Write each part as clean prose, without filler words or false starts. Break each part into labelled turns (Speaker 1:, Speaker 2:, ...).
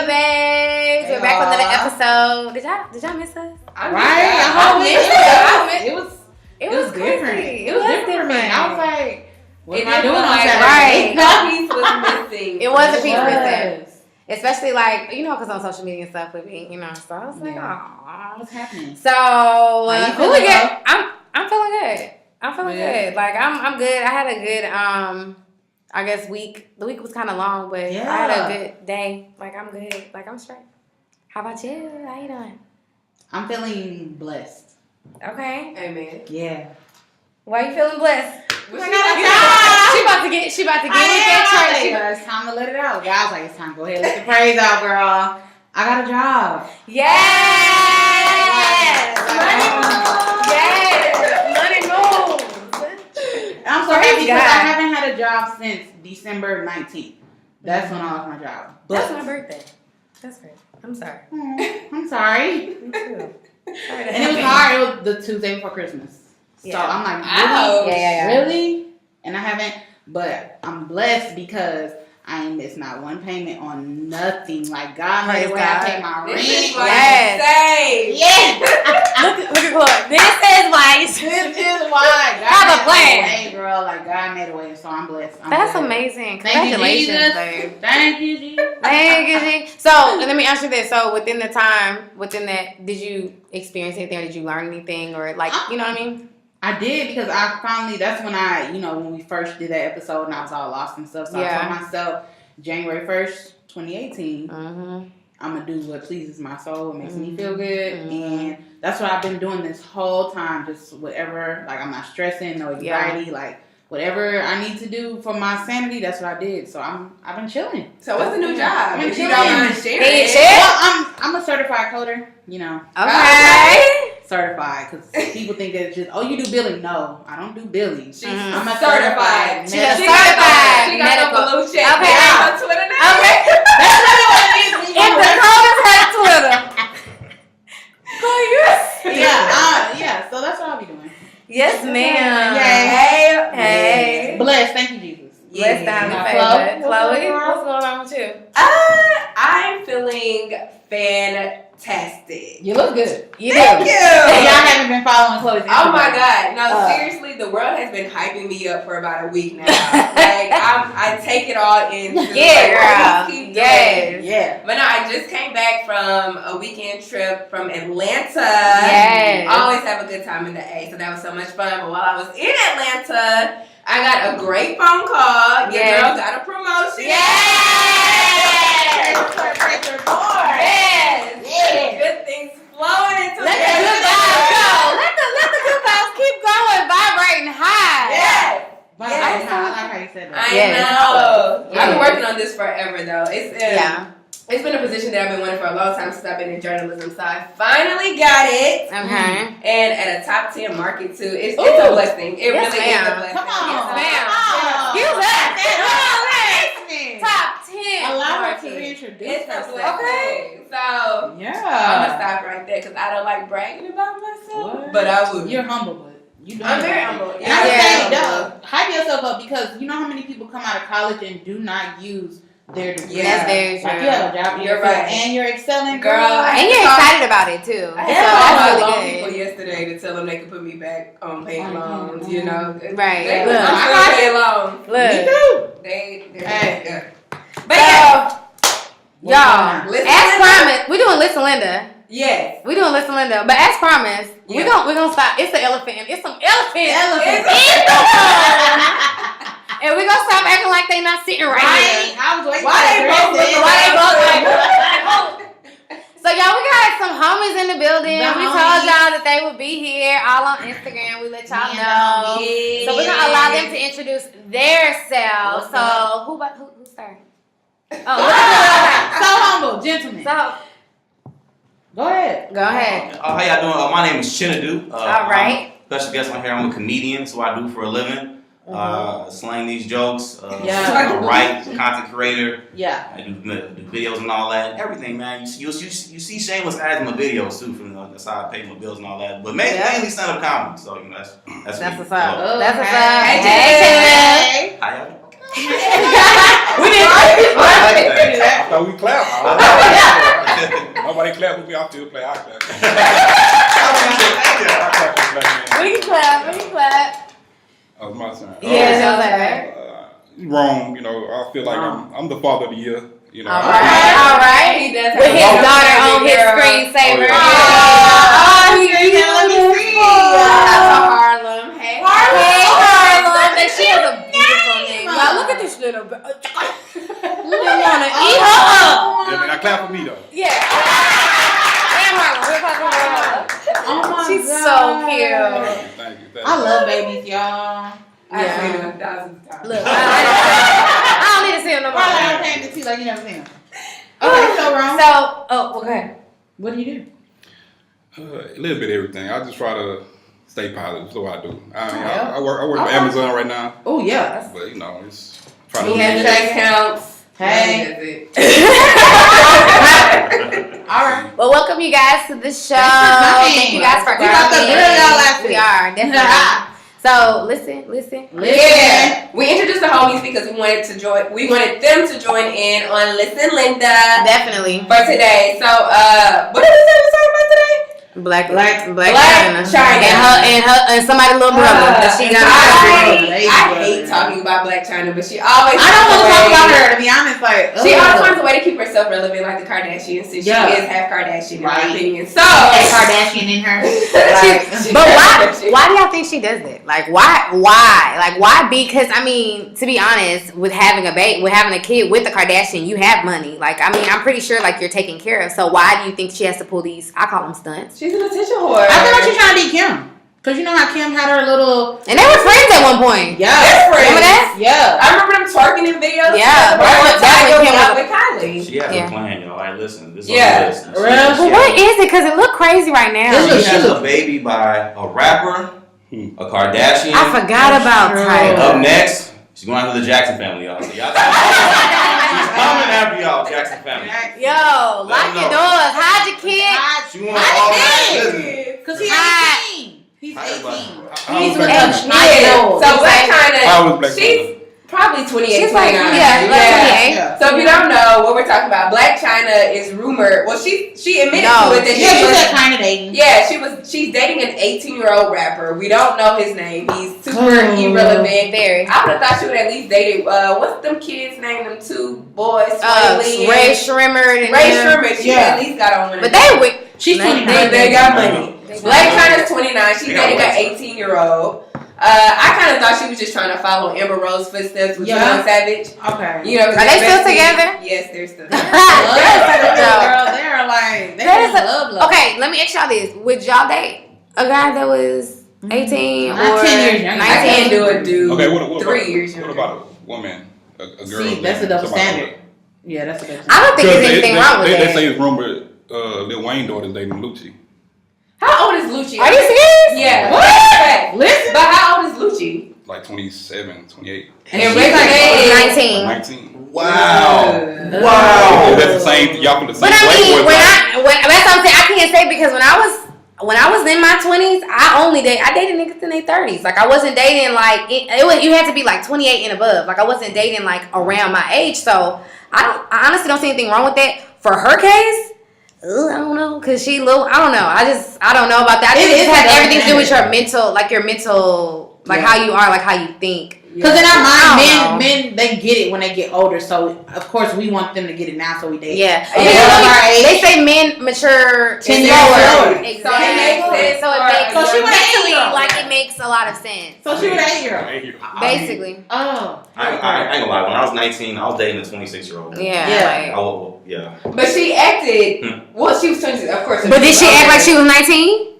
Speaker 1: Sugar Boes. We're back with another episode. Did y'all miss us?
Speaker 2: I missed it. It was different. It was different for me. I was like, what am I doing on Saturday?
Speaker 3: Right. Piece was missing.
Speaker 1: It was a piece missing. Especially like, because on social media and stuff with me, so I was like, aw.
Speaker 2: What's happening?
Speaker 1: So, who we get? I'm feeling good. I'm feeling good. Like, I'm good. I had a good, I guess week. The week was kind of long, but I had a good day. Like, I'm good. Like, I'm straight. How about you? How you doing?
Speaker 2: I'm feeling blessed.
Speaker 1: Okay.
Speaker 3: Amen.
Speaker 2: Yeah.
Speaker 1: Why you feeling blessed?
Speaker 2: She about
Speaker 1: to get with that church.
Speaker 2: It's time to let it out. Guys, like, it's time to go ahead and let the praise out, girl. I got a job.
Speaker 1: Yes! Money moves.
Speaker 2: I'm so happy because I haven't had a job since December 19th. That's when I lost my job. But
Speaker 1: that's my birthday. That's great. I'm sorry.
Speaker 2: I'm sorry.
Speaker 1: Me too.
Speaker 2: And it was hard. It was the Tuesday before Christmas. So I'm like, really? Really? And I haven't, but I'm blessed because I ain't missed not one payment on nothing. Like, God made a way I pay my rent.
Speaker 3: This is why I say.
Speaker 1: Look at Chloe. This is why.
Speaker 2: This is why. God
Speaker 1: have a plan.
Speaker 2: Hey, girl. Like, God made a way, so I'm blessed.
Speaker 1: That's amazing. Congratulations, babe.
Speaker 2: Thank you, Jesus.
Speaker 1: Thank you, Jesus. So, let me ask you this. So, within that, did you experience anything or did you learn anything or like, you know what I mean?
Speaker 2: I did because that's when when we first did that episode and I was all lost and stuff. So I told myself January 1st, 2018, I'm going to do what pleases my soul, what makes me feel good. And that's what I've been doing this whole time. Just whatever, like I'm not stressing, no anxiety, like whatever I need to do for my sanity, that's what I did. So I've been chilling.
Speaker 3: So what's the new job?
Speaker 2: If
Speaker 3: you don't mind sharing.
Speaker 2: Well, I'm a certified coder,
Speaker 1: Okay.
Speaker 2: Certified, because people think that it's just, you do billing. No, I don't do billing. I'm a
Speaker 3: certified.
Speaker 1: She's a certified medical.
Speaker 3: Blue check.
Speaker 1: Okay.
Speaker 3: On Twitter now.
Speaker 1: Okay.
Speaker 2: That's really what it is.
Speaker 1: If the coders had Twitter.
Speaker 2: Yeah, so that's what I'll be doing.
Speaker 1: Yes, ma'am.
Speaker 2: Hey. Blessed, thank you, Jesus.
Speaker 1: Blessed down the favorite. Chloe, what's going on with you?
Speaker 3: I'm feeling fantastic.
Speaker 2: You look good.
Speaker 1: You
Speaker 3: Thank
Speaker 1: do.
Speaker 3: you.
Speaker 2: Y'all haven't been following Chloe's Instagram.
Speaker 3: Oh my God. No, seriously, the world has been hyping me up for about a week now. Like, I take it all in.
Speaker 1: Yeah, girl.
Speaker 2: Yeah.
Speaker 3: But no, I just came back from a weekend trip from Atlanta.
Speaker 1: Yes.
Speaker 3: Always have a good time in the A, so that was so much fun. But while I was in Atlanta, I got a great phone call. Your girl got a promotion. Good things flowing into
Speaker 1: Let the good vibes go. Let the good vibes keep going, vibrating high.
Speaker 3: Yes.
Speaker 2: I like how you said that.
Speaker 3: I know. I've been working on this forever, though. It's been a position that I've been wanting for a long time since I've been in journalism, so I finally got it.
Speaker 1: Okay.
Speaker 3: And at a top 10 market, too. It's a blessing. It really is a blessing.
Speaker 1: Come on.
Speaker 3: Yes,
Speaker 1: ma'am.
Speaker 3: Excuse us.
Speaker 1: Top 10.
Speaker 2: Allow her to reintroduce
Speaker 3: It's a
Speaker 2: herself.
Speaker 3: blessing. So, I'm going to stop right there because I don't like bragging about myself. But I would.
Speaker 2: You're humble, but
Speaker 3: I'm very humble.
Speaker 2: And I'm saying, hype yourself up because you know how many people come out of college and do not use their degree.
Speaker 1: That's very true.
Speaker 2: Like you have a job,
Speaker 3: you're right,
Speaker 2: and you're excelling,
Speaker 3: girl.
Speaker 1: And you're excited about it too.
Speaker 3: I had
Speaker 1: so
Speaker 3: to call
Speaker 1: really
Speaker 3: people
Speaker 1: good.
Speaker 3: yesterday to tell them they could put me back on paying loans. You know,
Speaker 1: Right.
Speaker 3: Look, I'm still paying loans.
Speaker 1: Look.
Speaker 2: Me too.
Speaker 3: They're
Speaker 1: But y'all,
Speaker 3: Listen,
Speaker 1: as promised, we're doing Listen Linda.
Speaker 3: Yes.
Speaker 1: We're doing Listen Linda, but as promised, we're gonna stop. It's the elephant. It's some elephants in the room. And we're gonna stop acting like they not sitting right here.
Speaker 2: I was waiting.
Speaker 3: Why they both like
Speaker 1: So y'all, we got some homies in the building. We told y'all that they would be here all on Instagram. We let y'all know. So we're gonna allow them to introduce their selves. So who started? Oh,
Speaker 2: so humble, gentlemen.
Speaker 1: So
Speaker 2: go ahead.
Speaker 4: How y'all doing? My name is Chinadu.
Speaker 1: All right.
Speaker 4: I'm a special guest on here. I'm a comedian, so I do for a living. Slang these jokes. I write, content creator.
Speaker 2: Yeah.
Speaker 4: I do videos and all that. Everything, man. You see shameless ads in my videos too. From that's how I pay my bills and all that. But mainly stand up comedy. So that's
Speaker 1: what's up.
Speaker 4: Hello.
Speaker 1: That's what's up.
Speaker 2: Hey.
Speaker 4: How y'all doing?
Speaker 3: We didn't
Speaker 5: I thought we clapped. Nobody clapped with me. I still play. I clap.
Speaker 1: We can clap.
Speaker 5: That was my turn.
Speaker 1: Yeah, that was right.
Speaker 5: Wrong. You know, I feel like I'm the father of the year. You know.
Speaker 1: All right.
Speaker 3: He does
Speaker 1: With his
Speaker 3: have
Speaker 1: daughter
Speaker 3: a
Speaker 1: on his
Speaker 3: girl.
Speaker 1: screensaver.
Speaker 3: Oh, he's beautiful. Harlem. Hey,
Speaker 1: Harlem. And she has a beautiful name. Y'all, look at this little girl. You want to eat her up.
Speaker 5: Yeah, man, I clap for me though.
Speaker 1: Yeah. And Harlem.
Speaker 2: Oh my
Speaker 1: She's
Speaker 2: God.
Speaker 1: so cute.
Speaker 5: Thank you.
Speaker 2: I love babies, y'all.
Speaker 3: I've seen him 1,000 times.
Speaker 1: Look, I don't need to see him no more.
Speaker 2: Probably I'm paying the tea like you never seen him. Okay, so wrong.
Speaker 1: So, okay.
Speaker 2: What do you do?
Speaker 5: A little bit of everything. I just try to stay positive. So I do. I work for Amazon right now.
Speaker 2: Oh yeah.
Speaker 5: But you know, it's trying
Speaker 3: He
Speaker 5: to.
Speaker 3: has bank accounts.
Speaker 2: Hey.
Speaker 1: All right. Well, welcome you guys to the show. Thank you guys for
Speaker 2: We got the grill y'all last week.
Speaker 1: We are definitely. So listen.
Speaker 3: Yeah, we introduced the homies because we wanted them to join in on Listen Linda.
Speaker 1: Definitely.
Speaker 3: For today. So, what did we say we talking about today?
Speaker 1: Black
Speaker 3: China.
Speaker 1: and somebody's little brother that she got.
Speaker 3: I hate talking about Black China, but she always.
Speaker 2: I don't want to talk about her to be honest. Like
Speaker 3: she always finds a way to keep herself relevant, like the Kardashians, since she is half Kardashian in my opinion. So
Speaker 2: Kardashian in her.
Speaker 1: But why do y'all think she does that? Like why? Like why? Because I mean, to be honest, with having a kid with a Kardashian, you have money. Like I mean, I'm pretty sure like you're taken care of. So why do you think she has to pull these? I call them stunts.
Speaker 3: She's an attention whore.
Speaker 2: I thought she's trying to be Kim. Cause you know how Kim had her little.
Speaker 1: And they were friends at one point.
Speaker 2: Yeah.
Speaker 3: They're friends.
Speaker 1: Remember that?
Speaker 2: Yeah.
Speaker 3: I remember them twerking in videos.
Speaker 1: Yeah.
Speaker 3: Definitely came out with Kylie.
Speaker 4: She has a plan, y'all. Like, listen, this is
Speaker 3: Yeah.
Speaker 4: on the list.
Speaker 1: But what is it? Because it look crazy right now.
Speaker 4: She has a baby by a rapper, a Kardashian.
Speaker 1: I forgot about Tyler.
Speaker 4: Up next, she's going after the Jackson family, y'all. So y'all she's coming after y'all, Jackson family.
Speaker 1: Yo, lock your doors. Hide your kid.
Speaker 4: She wants all that business.
Speaker 2: Cause he's 18. He's 18.
Speaker 5: He's
Speaker 2: with
Speaker 5: Black
Speaker 2: us.
Speaker 5: China.
Speaker 3: So Black China,
Speaker 5: Black
Speaker 3: she's probably 28,
Speaker 1: She's
Speaker 3: 29.
Speaker 1: like, yeah.
Speaker 3: So if you don't know what we're talking about, Black China is rumored. Well, she admitted to it that
Speaker 2: she said kind of dating.
Speaker 3: Yeah, she's dating an 18-year-old rapper. We don't know his name. He's super irrelevant.
Speaker 1: Very.
Speaker 3: I would have thought she would at least dated. What's them kids' name? Them two boys,
Speaker 1: Ray Shrimmer.
Speaker 3: She at least got on one.
Speaker 1: But they
Speaker 2: she's 29.
Speaker 3: They got money. Black China's 29. She's dating an 18-year-old. I kind of thought she was just trying to follow Amber Rose's footsteps with Young Savage.
Speaker 2: Okay.
Speaker 3: You know,
Speaker 1: are they still together?
Speaker 3: Yes, they're still
Speaker 2: Girl, they're like love.
Speaker 1: Okay, let me ask y'all this: would y'all date a guy that was 18 or
Speaker 2: 10 years younger?
Speaker 1: 19?
Speaker 3: I can't do a dude.
Speaker 5: Okay, what
Speaker 3: 3 years
Speaker 5: What
Speaker 3: younger.
Speaker 5: about a woman, a girl?
Speaker 2: See, that's a double standard. Yeah, that's a double standard.
Speaker 1: I don't think there's anything wrong with
Speaker 5: They
Speaker 1: that.
Speaker 5: say it's rumored Lil Wayne daughter's dating Lucci.
Speaker 3: How old is Lucci?
Speaker 1: Are you serious?
Speaker 3: Yeah.
Speaker 2: What? Listen.
Speaker 3: But how old is Lucci?
Speaker 5: Like 27, 28.
Speaker 3: And Ray
Speaker 1: 19.
Speaker 5: 19.
Speaker 4: Wow.
Speaker 5: That's the same. Y'all from the same
Speaker 1: But I mean,
Speaker 5: Playboy.
Speaker 1: that's what I'm saying. I can't say because when I was in my 20s, I dated niggas in their 30s. Like I wasn't dating like it was. You had to be like 28 and above. Like I wasn't dating like around my age. So I honestly don't see anything wrong with that. For her case, I don't know, cause she little. I don't know. I don't know about that. I think it has everything to do with your mental, like how you are, like how you think.
Speaker 2: Because in our mind, men they get it when they get older. So of course we want them to get it now. So we date.
Speaker 1: Yeah.
Speaker 2: They
Speaker 1: say men mature
Speaker 2: 10 years
Speaker 1: slower.
Speaker 2: older.
Speaker 1: Exactly.
Speaker 3: So it makes sense.
Speaker 1: So it makes
Speaker 2: So she was an
Speaker 1: mentally
Speaker 2: 8-year-old.
Speaker 1: like it makes a lot of sense.
Speaker 2: So she was an 8-year-old.
Speaker 1: Basically.
Speaker 2: Oh.
Speaker 4: I ain't gonna lie. When I was 19, I was dating a 26-year-old.
Speaker 1: Yeah.
Speaker 4: Yeah.
Speaker 3: But she acted. Well, she was 26, of course.
Speaker 1: But did she act like she was 19?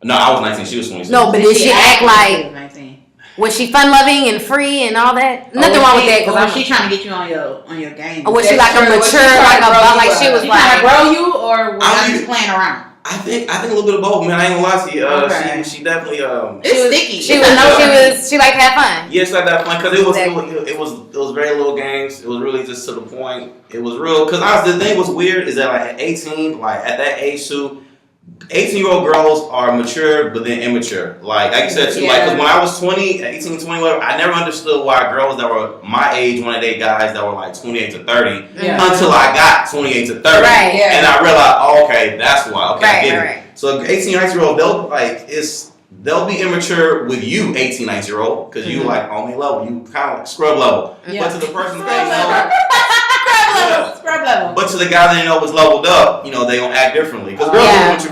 Speaker 4: No, I was 19. She was 26.
Speaker 1: No, but did she act like
Speaker 2: 19?
Speaker 1: was she fun loving and free and all that? Nothing wrong with that.
Speaker 2: Or was she trying to get you on your game?
Speaker 1: Or was she like a mature, like she was
Speaker 2: She
Speaker 1: like
Speaker 2: trying to grow you, or was
Speaker 4: I
Speaker 2: I just playing around?
Speaker 4: I think a little bit of both, man. I ain't gonna lie to you. She definitely
Speaker 2: It's sticky.
Speaker 1: She like had fun.
Speaker 4: Yes, like that fun because it was very little games. It was really just to the point. It was real because the thing was weird is that like at 18, like at that age too, 18-year-old girls are mature, but then immature. Like you said too, like, because when I was 20, 18, 20, whatever, I never understood why girls that were my age wanted to date guys that were like 28 to 30 until I got 28 to 30.
Speaker 1: Right,
Speaker 4: and I realized, oh, okay, that's why. Okay, I get
Speaker 1: right.
Speaker 4: it. So 18, 19-year-old, they'll be immature with you, 18, 19-year-old, because you like on their level, you kind of like scrub level. But to the person but to the guy that was leveled up, they gonna act differently. Because girls don't want you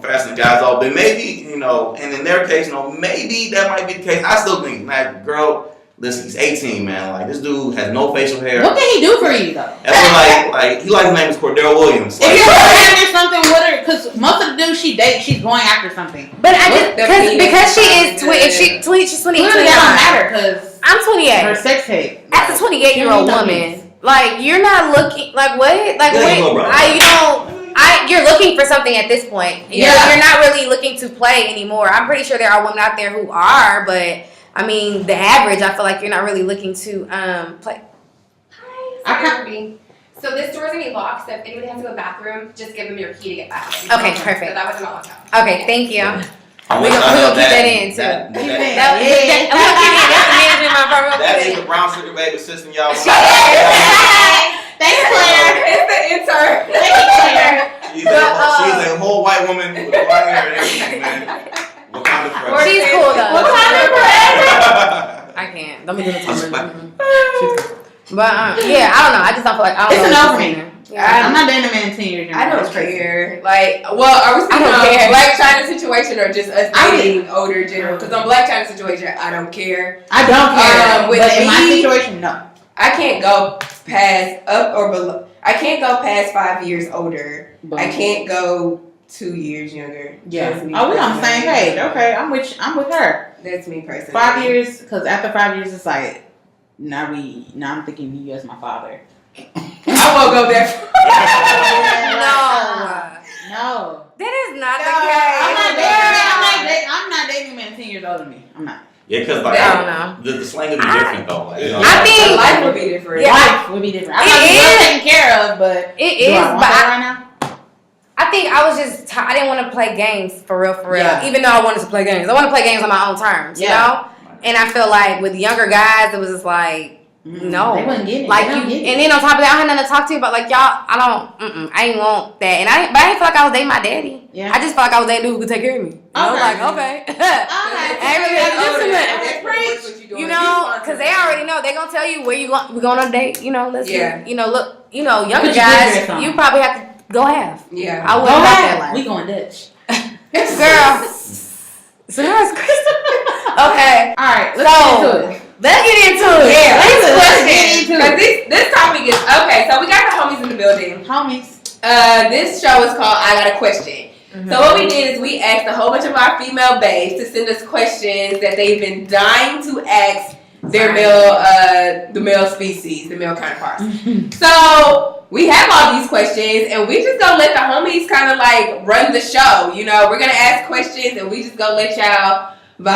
Speaker 4: faster than guys all. But maybe, and in their case, maybe that might be the case. I still think, like, girl, listen, he's 18, man. Like, this dude has no facial hair.
Speaker 2: What can he do for you, though?
Speaker 4: And like his name is Cordell Williams.
Speaker 2: If you're going after something with her, because most of the dudes she dates, she's going after something.
Speaker 1: But because she is she's 28.
Speaker 2: Clearly, that don't matter, because
Speaker 1: I'm 28.
Speaker 2: Her sex tape.
Speaker 1: As a 28-year-old woman. Like, you're not looking, like, what? Like, wait, you're looking for something at this point. You're not really looking to play anymore. I'm pretty sure there are women out there who are, but, I mean, the average, I feel like you're not really looking to play.
Speaker 6: Hi, so this door's gonna be locked, so if anybody has to go to the bathroom, just give them your key to get back in.
Speaker 1: Okay, perfect.
Speaker 6: So that was not locked out.
Speaker 1: Okay, thank you.
Speaker 4: We're
Speaker 1: gonna keep that in, too.
Speaker 4: That is the Brown Sugar Baby system, y'all.
Speaker 2: Thanks, Claire.
Speaker 3: It's the intern.
Speaker 4: She's a whole white woman with white hair and everything, man. What kind of forever?
Speaker 1: She's cool, though.
Speaker 2: What kind of forever?
Speaker 1: I can't. Don't be doing it to me. But, I don't know. I just don't feel like, I don't know.
Speaker 2: It's a no for me.
Speaker 1: Yeah.
Speaker 2: I'm not dating a man in 10 years.
Speaker 3: I don't care. Like, well, are we speaking on Black China situation or just us dating older general? Because on Black China situation, I don't care.
Speaker 2: I don't care.
Speaker 3: With
Speaker 2: but in my
Speaker 3: me,
Speaker 2: situation, no.
Speaker 3: I can't go past up or below. I can't go past 5 years older. I can't go 2 years younger.
Speaker 2: Yeah. We on the same page. Okay, I'm with her.
Speaker 3: That's me personally.
Speaker 2: 5 years, because after 5 years, it's like, now I'm thinking you as my father.
Speaker 3: I won't go there.
Speaker 1: No. That is not the case.
Speaker 2: I'm not dating a man 10 years older than me. I'm not.
Speaker 4: Yeah, because
Speaker 1: I don't know.
Speaker 4: The slang would be different though. Like,
Speaker 1: I think
Speaker 3: life would be different.
Speaker 1: Yeah,
Speaker 2: life would be different. I'm not taken care of, but
Speaker 1: it is. But
Speaker 2: right now.
Speaker 1: I think I was just I didn't want to play games for real.
Speaker 2: Yeah.
Speaker 1: Even though I wanted to play games, I want to play games on my own terms. You know. And I feel like with younger guys, it was just like. No,
Speaker 2: they wouldn't get it.
Speaker 1: Like and then on top of that, I had nothing to talk to you about. Like y'all, I ain't want that, and I didn't feel like I was dating my daddy. Yeah, I just felt like I was dating dude who could take care of me. I was like, okay, you know, because they already know. They gonna tell you where we going on a date. You know, let's look, younger guys, you probably have to go half. Yeah, I wouldn't want that life.
Speaker 2: We going Dutch,
Speaker 1: girl. So that's Kristen. Okay,
Speaker 2: all right, let's get into it.
Speaker 1: Let's get into it.
Speaker 3: Yeah, let's get into it. This topic is okay. So we got the homies in the building.
Speaker 2: Homies.
Speaker 3: This show is called I Got a Question. Mm-hmm. So what we did is we asked a whole bunch of our female babes to send us questions that they've been dying to ask their the male species, the male counterparts. So we have all these questions, and we just gonna let the homies kind of like run the show. You know, we're gonna ask questions, and we just gonna let y'all.
Speaker 1: Be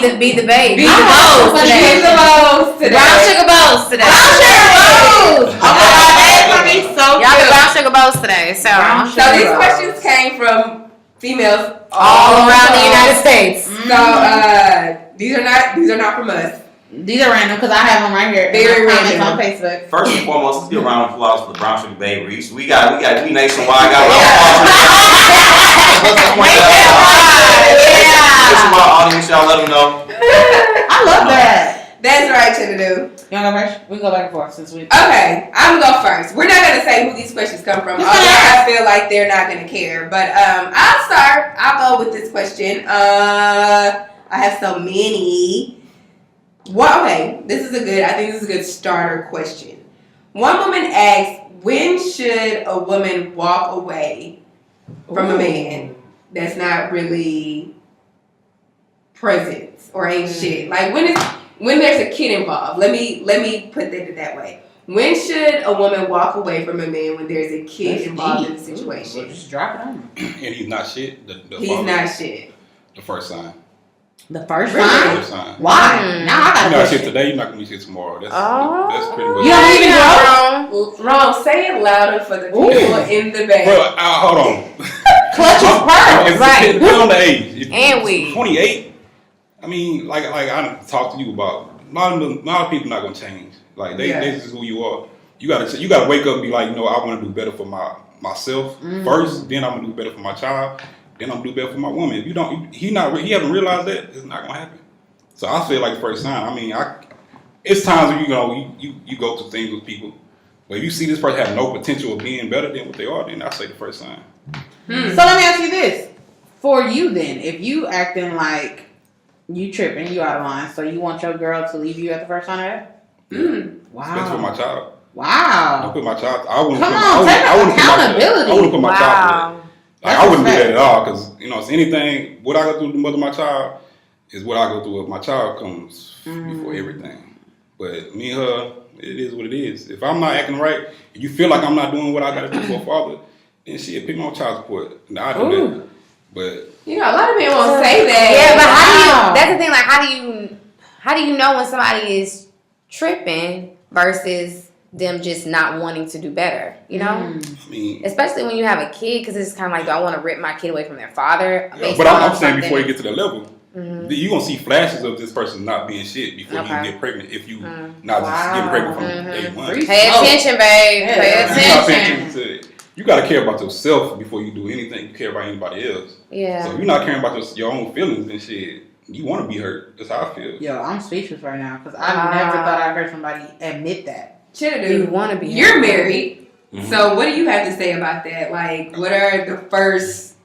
Speaker 1: the babe.
Speaker 3: Be the boes today.
Speaker 1: Brown Sugar Boes today.
Speaker 3: Brown Sugar Boes.
Speaker 1: Oh my God, that's gonna be so cute. Y'all the Brown Sugar Boes today. So
Speaker 3: these questions came from females
Speaker 1: all around the United States.
Speaker 3: So these are not from us.
Speaker 2: These are random because I have them right here.
Speaker 3: Very random
Speaker 2: on Facebook.
Speaker 4: First and foremost, let's give a round of applause for the Brown Sugar Babies. We nationwide got our audience, y'all let them know.
Speaker 2: I love that.
Speaker 3: That's right, Chinadu.
Speaker 2: You wanna go first? We can go back and forth since we.
Speaker 3: Okay, I'm gonna go first. We're not gonna say who these questions come from. I feel like they're not gonna care, but I'll start. I'll go with this question. I have so many. Well, okay, I think this is a good starter question. One woman asks, when should a woman walk away from a man that's not really present or ain't shit? Like when there's a kid involved. Let me put that way. When should a woman walk away from a man when there's a kid involved in the situation?
Speaker 2: Just drop it on him.
Speaker 5: And he's not shit.
Speaker 3: He's not shit.
Speaker 5: The first sign.
Speaker 2: The first
Speaker 5: sign?
Speaker 2: Why? Now I got
Speaker 5: to shit today, you're not going to be shit tomorrow. That's pretty much.
Speaker 2: You don't even know?
Speaker 3: Wrong. Say it louder for the people in the back.
Speaker 5: Well, hold on.
Speaker 2: Clutch is pearls.
Speaker 1: Right.
Speaker 5: Depends on the age.
Speaker 1: And we
Speaker 5: 28. I mean, like I talked to you about. A lot of people not gonna change. Like they this is who you are. You gotta wake up and be like, I want to do better for myself first. Then I'm gonna do better for my child. Then I'm gonna do better for my woman. If you don't, he haven't realized that, it's not gonna happen. So I feel like the first sign. I mean, it's times when you go through things with people, but if you see this person have no potential of being better than what they are, then I say the first sign.
Speaker 2: So let me ask you this: for you, then, if you acting like you tripping, you out of line, so you want your girl to leave you at the first sign of that? Wow.
Speaker 5: Especially for my child.
Speaker 2: Wow.
Speaker 5: Don't put my child. I wouldn't
Speaker 2: accountability.
Speaker 5: put my child through that. Like, I wouldn't do that at all because it's anything. What I go through with the mother of my child is what I go through with my child comes before everything. But me and her, it is what it is. If I'm not acting right, and you feel like I'm not doing what I got to do for a father, then shit, pick me on child support. Nah, I do that. But
Speaker 3: a lot of men won't say that.
Speaker 1: Yeah, but how do you? That's the thing. Like, how do you know when somebody is tripping versus them just not wanting to do better?
Speaker 5: I mean,
Speaker 1: especially when you have a kid, because it's kind of like, do I want to rip my kid away from their father?
Speaker 5: But I'm saying before you get to the level, you're gonna see flashes of this person not being shit before you get pregnant. If you not just getting pregnant from day one.
Speaker 1: Pay attention, babe. Pay attention.
Speaker 5: You gotta care about yourself before you do anything. You care about anybody else.
Speaker 1: Yeah.
Speaker 5: So if you're not caring about your own feelings and shit, you want to be hurt. That's how I feel.
Speaker 2: Yo, I'm speechless right now because I never thought I heard somebody admit that.
Speaker 3: Cheddar,
Speaker 1: you want to be?
Speaker 3: You're married, so what do you have to say about that? Like, what are the first?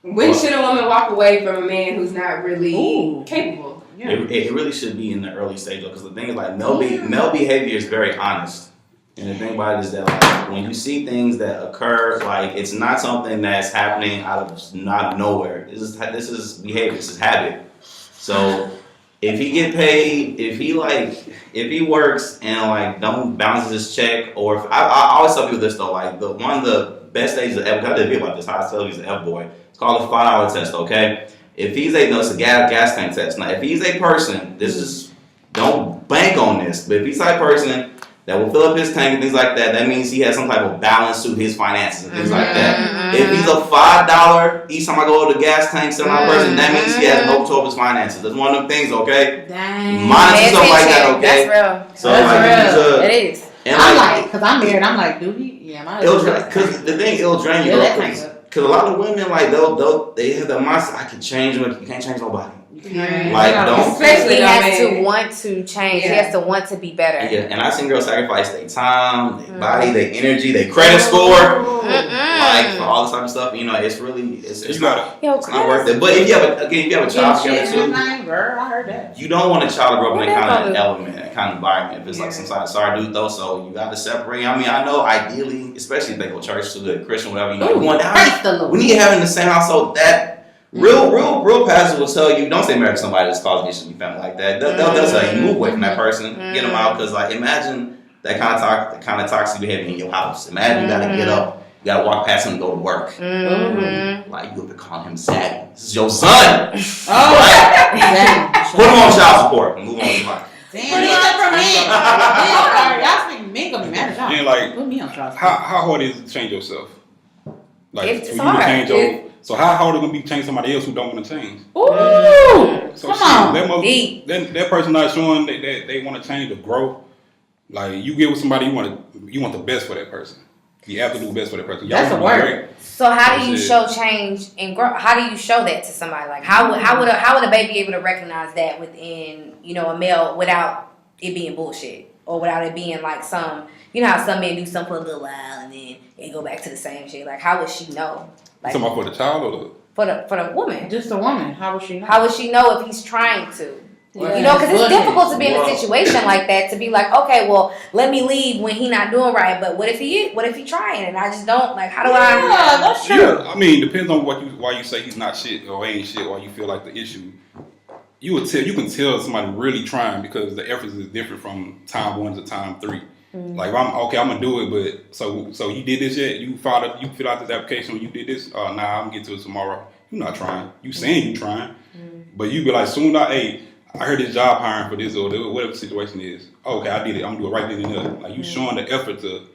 Speaker 3: When should a woman walk away from a man who's not really capable?
Speaker 4: Yeah. It really should be in the early stage though, because the thing is like male behavior is very honest. And the thing about it is that like when you see things that occur, like it's not something that's happening out of nowhere. This is behavior. This is habit. So if he get paid, if he works and like don't bounce his check, or if, I always tell people this though, like one of the best stages of F, I did a video about this. I tell you he's an F boy. It's called a $5 test. Okay, if he's it's a gas tank test. Now if he's a person, don't bank on this, but if he's a person that will fill up his tank and things like that, that means he has some type of balance to his finances and things like that. If he's a $5 each time I go to the gas tank selling my person, that means he has no control of his finances. That's one of them things, okay?
Speaker 2: Dang.
Speaker 4: Monitor stuff like that, okay?
Speaker 1: That's real.
Speaker 4: So that's real.
Speaker 1: It is.
Speaker 2: And I'm like, because I'm married, I'm like, do he? Yeah, my husband.
Speaker 4: Because the thing, it'll drain you, because a lot of women, like, they have the mindset, I can change them, you can't change nobody. Like, don't.
Speaker 1: Especially he has to want to change. Yeah. He has to want to be better.
Speaker 4: Yeah, and I've seen girls sacrifice their time, their body, their energy, their credit score, like for all this type of stuff. It's really it's not worth it. But if you have a child together too,
Speaker 2: I heard that.
Speaker 4: You don't want a child to grow up in that kind of element, that kind of environment. If it's like some sort of sorry dude though, so you got to separate. I mean, I know ideally, especially if they go to church, to the Christian, whatever. We need to have in the same household that. Real pastors will tell you, don't stay married to somebody that's causing issues in your family like that. They'll tell you, move away from that person, get them out, because like imagine that kind of toxic behavior in your house. Imagine you gotta get up, you gotta walk past him and go to work. Like you have to call him Zaddy. This is your son. Put him on child support and move on with life.
Speaker 2: Damn, y'all speak men gonna be mad at y'all.
Speaker 5: Like,
Speaker 2: put me on child support.
Speaker 5: How hard is it to change yourself? Like
Speaker 1: it's hard.
Speaker 5: So how hard is it gonna be to change somebody else who don't want to change?
Speaker 2: Ooh,
Speaker 5: so come on. That person not showing that they want to change or grow. Like you get with somebody, you want the best for that person. You have to do the best for that person.
Speaker 2: That's a word.
Speaker 1: So how do you show change and grow? How do you show that to somebody? Like how would a baby be able to recognize that within a male without it being bullshit or without it being like some how some men do something for a little while and then they go back to the same shit. Like how would she know? Like,
Speaker 5: somebody for the child or
Speaker 1: for the woman?
Speaker 2: Just the woman. How would she know?
Speaker 1: How would she know if he's trying to? Because it's difficult to be in a situation like that to be like, okay, well, let me leave when he not doing right. But what if he trying and I just don't like? How do I?
Speaker 2: Yeah, that's true.
Speaker 5: Yeah, I mean, depends on why you say he's not shit or ain't shit, or you feel like the issue. You can tell somebody really trying because the efforts is different from time 1 to time 3. Like I'm gonna do it, but so you did this yet? You fill out this application when you did this? Nah, I'm gonna get to it tomorrow. You're not trying. You saying you trying, but you be like, soon I heard this job hiring for this or whatever the situation is. Okay, I did it. I'm gonna do it right then and there. Like you showing the effort to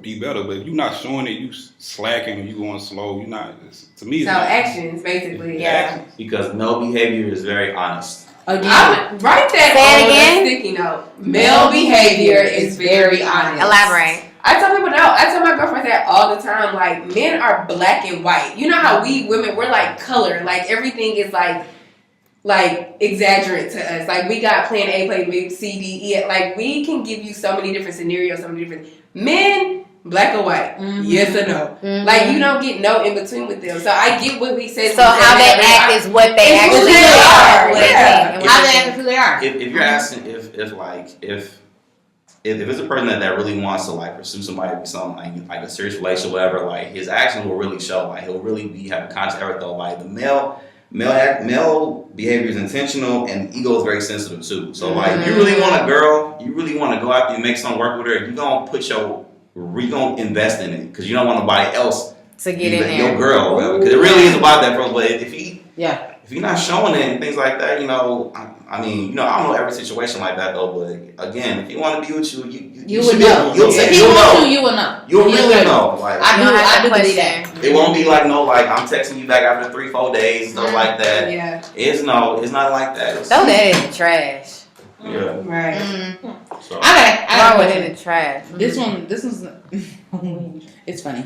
Speaker 5: be better. But if you're not showing it, you slacking or you going slow. You're not. To me, it's
Speaker 3: so
Speaker 5: not,
Speaker 3: actions basically.
Speaker 5: Actions.
Speaker 4: Because male behavior is very honest.
Speaker 2: Again,
Speaker 3: Write that on a sticky note. Male behavior is very honest.
Speaker 1: Elaborate.
Speaker 3: I tell people no. I tell my girlfriends that all the time. Like, men are black and white. You know how we women, we're like color. Like, everything is like exaggerate to us. Like, we got plan A, plan B, C, D, E. Like, we can give you so many different scenarios, so many different men, black or white, yes or no. Like, you don't get no in between with them. So I get what we said.
Speaker 1: So how they act is what they actually
Speaker 3: are.
Speaker 1: Yeah.
Speaker 2: how they act is who they are.
Speaker 4: If you're asking if it's a person that really wants to like pursue somebody with something like a serious relationship, whatever, like his actions will really show. Like he'll really have a conscious effort though. Like the male behavior is intentional and ego is very sensitive too. So like if you really want a girl, you really want to go out there and make something work with her, you're gonna invest in it because you don't want nobody else
Speaker 1: to get in there.
Speaker 4: Your girl or whatever. Because it really is about that, bro. But if you're not showing it and things like that, I don't know every situation like that though. But again, if he want to be with you, you
Speaker 2: would know.
Speaker 4: You will know. You'll really know. Like
Speaker 2: I do believe that.
Speaker 4: It won't be like I'm texting you back after 3-4 days, stuff like that.
Speaker 3: Yeah.
Speaker 4: It's not like that.
Speaker 1: Throw that in the trash.
Speaker 4: Yeah.
Speaker 3: Right.
Speaker 4: So
Speaker 2: I got
Speaker 1: it in the trash.
Speaker 2: This one's it's funny.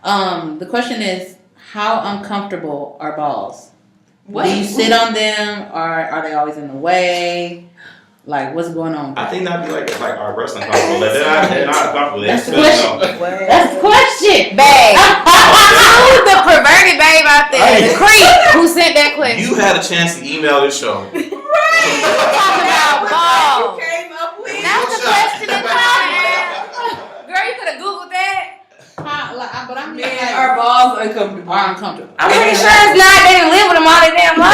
Speaker 2: The question is, how uncomfortable are balls?
Speaker 3: What?
Speaker 2: Do you sit on them, or are they always in the way? Like, what's going on?
Speaker 4: I think that'd be like our breasts uncomfortable. They're not uncomfortable.
Speaker 2: That's the question. That's the question,
Speaker 1: babe. Who's the perverted babe out there? The creep who sent that question.
Speaker 4: You had a chance to email this show.
Speaker 1: Talking about balls.
Speaker 3: You came up with.
Speaker 1: That's the question in mind. Girl, you could have Googled that.
Speaker 2: But I'm
Speaker 3: Men are balls uncomfortable.
Speaker 2: Are uncomfortable.
Speaker 1: I'm pretty sure it's not. They didn't live with them all their damn life.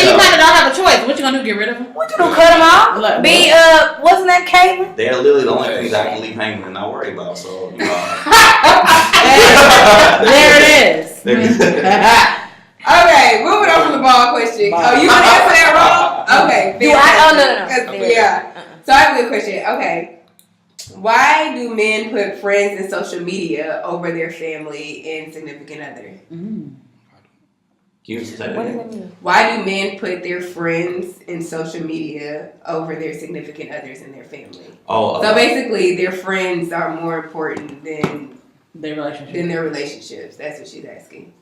Speaker 2: You kind of don't have a choice. What you gonna do? Get rid of them?
Speaker 1: What you gonna cut them off?
Speaker 2: Like,
Speaker 1: Wasn't that Caitlyn?
Speaker 4: They're literally the only things I can leave hanging and not worry about. So
Speaker 2: There it is.
Speaker 3: Okay, moving on from the ball question. Oh, you want to answer that wrong? Okay.
Speaker 1: Do I? Oh, no.
Speaker 3: Yeah. So I have a good question. Okay. Why do men put friends in social media over their family and significant other? Why do men put their friends in social media over their significant others in their family? So basically, their friends are more important than
Speaker 2: their
Speaker 3: relationships. That's what she's asking.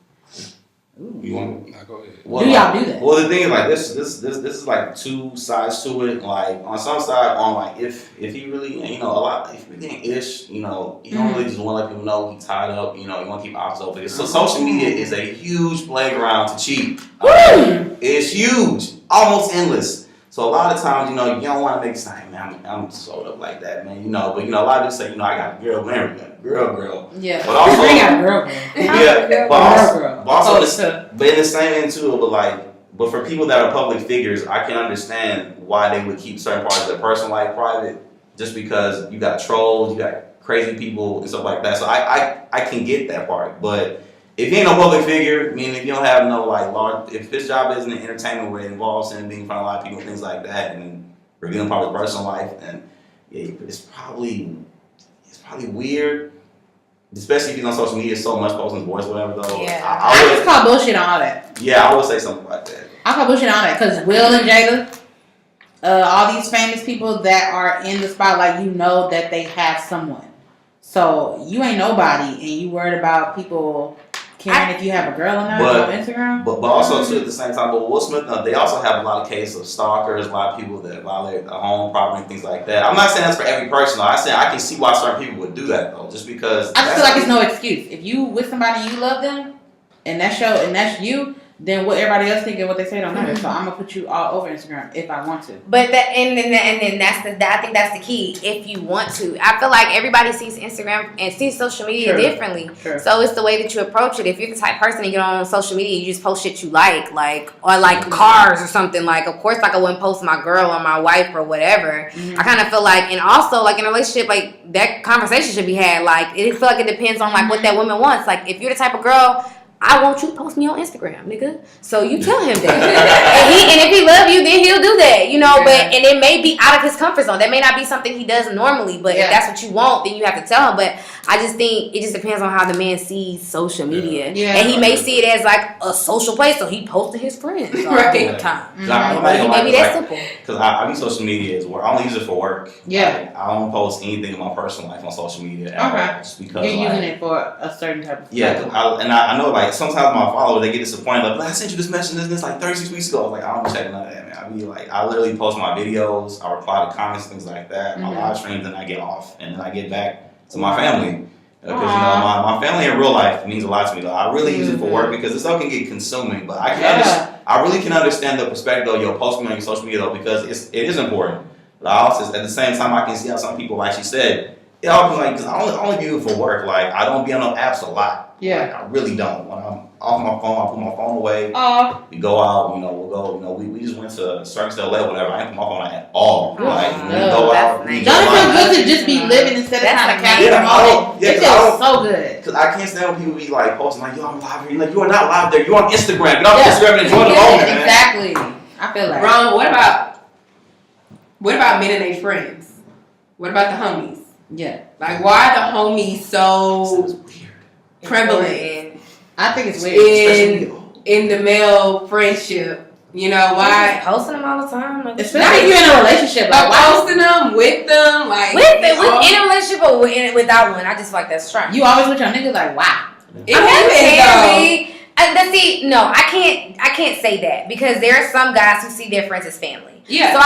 Speaker 4: You want?
Speaker 5: Go ahead.
Speaker 2: Well, do y'all do that?
Speaker 4: Well, the thing is, like this is like two sides to it. Like on some side, on like if he really, if you're getting ish, you don't really just want to let people know he's tied up. You want to keep options open. So social media is a huge playground to cheat. It's huge, almost endless. So a lot of times, you don't want to make it sound, man, I'm sold up like that, man. But a lot of people say, I got a girl, man, girl.
Speaker 2: Yeah.
Speaker 4: But also,
Speaker 2: we got a girl.
Speaker 4: Yeah. But in the same end too, but for people that are public figures, I can understand why they would keep certain parts of their personal life private, just because you got trolls, you got crazy people and stuff like that. So I can get that part, but. If you ain't no public figure, meaning if you don't have no large, if this job isn't in entertainment where it involves him being in front of a lot of people and things like that, and revealing part of his personal life, then it's probably weird. Especially if he's on social media so much, posting his voice, whatever. Though,
Speaker 1: yeah,
Speaker 2: I just call bullshit on all that.
Speaker 4: Yeah, I would say something like that.
Speaker 2: I call bullshit on that because Will and Jada, all these famous people that are in the spotlight, that they have someone. So you ain't nobody, and you worried about people. Caring if you have a girl or not on Instagram?
Speaker 4: But also, too, at the same time, but Will Smith, they also have a lot of cases of stalkers, a lot of people that violate their home property and things like that. I'm not saying that's for every person. I can see why certain people would do that, though, just because...
Speaker 2: I just feel like it's no excuse. If you with somebody and you love them, and that's you, then what everybody else think and what they say don't matter. So I'm gonna put you all over Instagram if I want to.
Speaker 1: But then I think that's the key. If you want to, I feel like everybody sees Instagram and sees social media differently.
Speaker 2: Sure.
Speaker 1: So it's the way that you approach it. If you're the type of person that get on social media, you just post shit you like cars or something. Like, of course, I wouldn't post my girl or my wife or whatever. Mm-hmm. I kind of feel like, and also like in a relationship, like that conversation should be had. Like, it feel like it depends on like what that woman wants. Like, if you're the type of girl. I want you to post me on Instagram, nigga. So you tell him that. and if he love you, then he'll do that, you know. But and it may be out of his comfort zone. That may not be something he does normally. But if that's what you want, then you have to tell him. But I just think it just depends on how the man sees social media. Yeah. And he may see it as like a social place, so he posted his friends all the time. Maybe that's simple.
Speaker 4: Because I use social media as work. I only use it for work.
Speaker 2: Yeah.
Speaker 4: Like, I don't post anything in my personal life on social media ever. Just because
Speaker 2: you're using it for a certain type of stuff.
Speaker 4: Yeah, I know like sometimes my followers they get disappointed. Like, I sent you this message this like 36 weeks ago. I was like, I don't check none of that, man. I be like, I literally post my videos, I reply to comments, things like that, my live streams, and I get off, and then I get back to my family. Because my family in real life means a lot to me. Like, I really use it for work because this stuff can get consuming. But I really can understand the perspective of your posting on your social media though, because it is important. But I also at the same time I can see how some people, like she said, it all be like, because I only do it for work. Like I don't be on no apps a lot. Yeah, like, I really don't. When I'm off my phone, I put my phone away. We go out. We'll go. We just went to Circus LA, whatever. I ain't put my phone out at all. Like we go out.
Speaker 2: Don't it feel good to just be living instead of kind of capturing the moment? It feels so good.
Speaker 4: Because I can't stand when people be like posting like, "Yo, I'm live here." Like you are not live there. You're on Instagram. Get off Instagram and enjoy the moment.
Speaker 2: Exactly. I feel like.
Speaker 3: Ron, what about men and their friends? What about the homies?
Speaker 2: Yeah.
Speaker 3: Like, why are the homies so prevalent?
Speaker 2: I think it's weird.
Speaker 3: In the male friendship. You know, why?
Speaker 1: Posting them all the time. Like,
Speaker 2: especially if you're in a relationship.
Speaker 3: Like, posting them, with them. Like,
Speaker 1: in a relationship or without one. I just feel like that's strange.
Speaker 2: You always with your niggas like, wow.
Speaker 3: It can be.
Speaker 1: See, no, I can't say that because there are some guys who see their friends as family.
Speaker 3: Yeah.
Speaker 1: So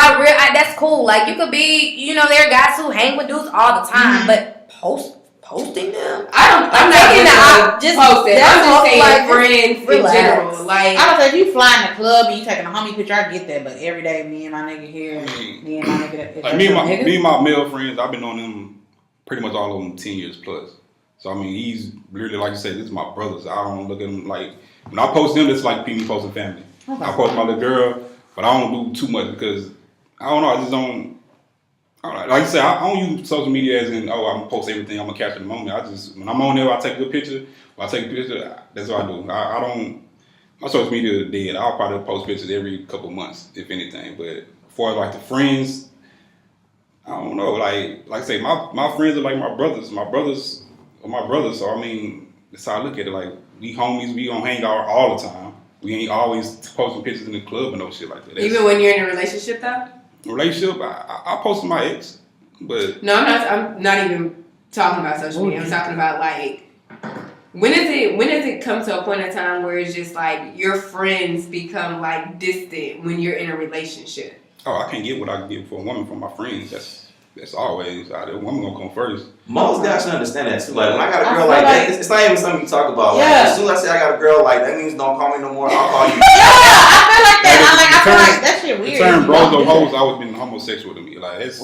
Speaker 1: that's cool. Like you could be, there are guys who hang with dudes all the time, but posting them.
Speaker 3: I'm not saying just post it. I'm just saying like friends in general. Like
Speaker 2: I don't say if you fly in the club and you taking a homie picture, I get that. But every day, me and my nigga here, me and my nigga.
Speaker 5: Like me and my male friends, I've been on them pretty much all of them 10 years plus. So I mean, he's literally like you said, this is my brothers. I don't look at him like when I post them, it's like me posting family. Okay. I post my little girl, but I don't do too much because I don't know. I just don't. Like you said, I don't use social media as in, I'm gonna post everything. I'm gonna capture the moment. I just when I'm on there, I take a good picture. When I take a picture, that's what I do. I don't. My social media is dead. I'll probably post pictures every couple months, if anything. But as far as like the friends, I don't know. Like I say, my friends are like my brothers. My brothers. So I mean, that's how I look at it. Like we homies, we don't hang out all the time. We ain't always posting pictures in the club and no shit like that.
Speaker 3: Even when you're in a relationship, though.
Speaker 5: Relationship, I posted my ex, but
Speaker 3: no, I'm not even talking about social media. I'm talking about like when does it come to a point in time where it's just like your friends become like distant when you're in a relationship?
Speaker 5: Oh, I can't get what I can get for a woman from my friends. That's always the woman gonna come first.
Speaker 4: Most guys should understand that too. Like when I got a girl like that, it's not even something you talk about. Like, as soon as I say I got a girl like that means don't call me no more. I'll call you.
Speaker 2: I feel like that. I feel like that shit weird.
Speaker 5: The term bros or hoes always been homosexual to me. Like that's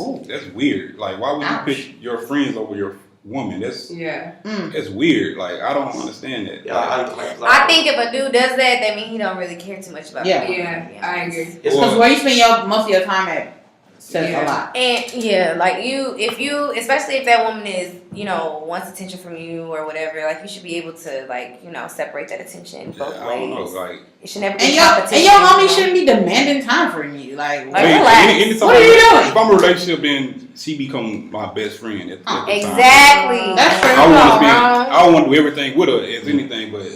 Speaker 5: weird. Like why would you pick your friends over your woman? That's weird. Like I don't understand that.
Speaker 4: Yeah,
Speaker 1: I think if a dude does that means he don't really care too much about.
Speaker 3: Yeah, I agree.
Speaker 2: Because where you spend most of your time at says a lot.
Speaker 1: And like especially if that woman is, wants attention from you or whatever, like you should be able to like, separate that attention both ways. I don't know, like it should never be competition.
Speaker 2: And your homie shouldn't be demanding time from you. Like
Speaker 1: relax.
Speaker 5: What are you doing? If I'm in a relationship, then she become my best friend. At the
Speaker 1: exactly.
Speaker 5: Time. That's true. I want to do everything with her as anything, but.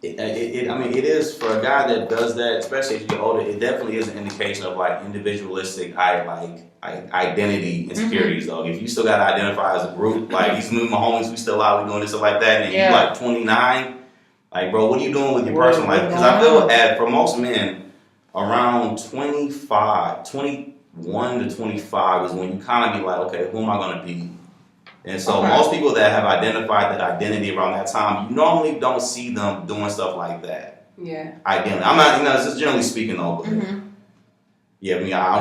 Speaker 4: It is for a guy that does that, especially as you get older. It definitely is an indication of like individualistic, identity insecurities. Though, if you still got to identify as a group, like these my homies, we still out, we doing this stuff like that, and you like 29, like bro, what are you doing with your personal life? Because I feel for most men, around 21 to 25 is when you kind of be like, okay, who am I gonna be? And so most people that have identified that identity around that time, you normally don't see them doing stuff like that.
Speaker 3: Yeah.
Speaker 4: Identity. I'm not, just generally speaking though, but I don't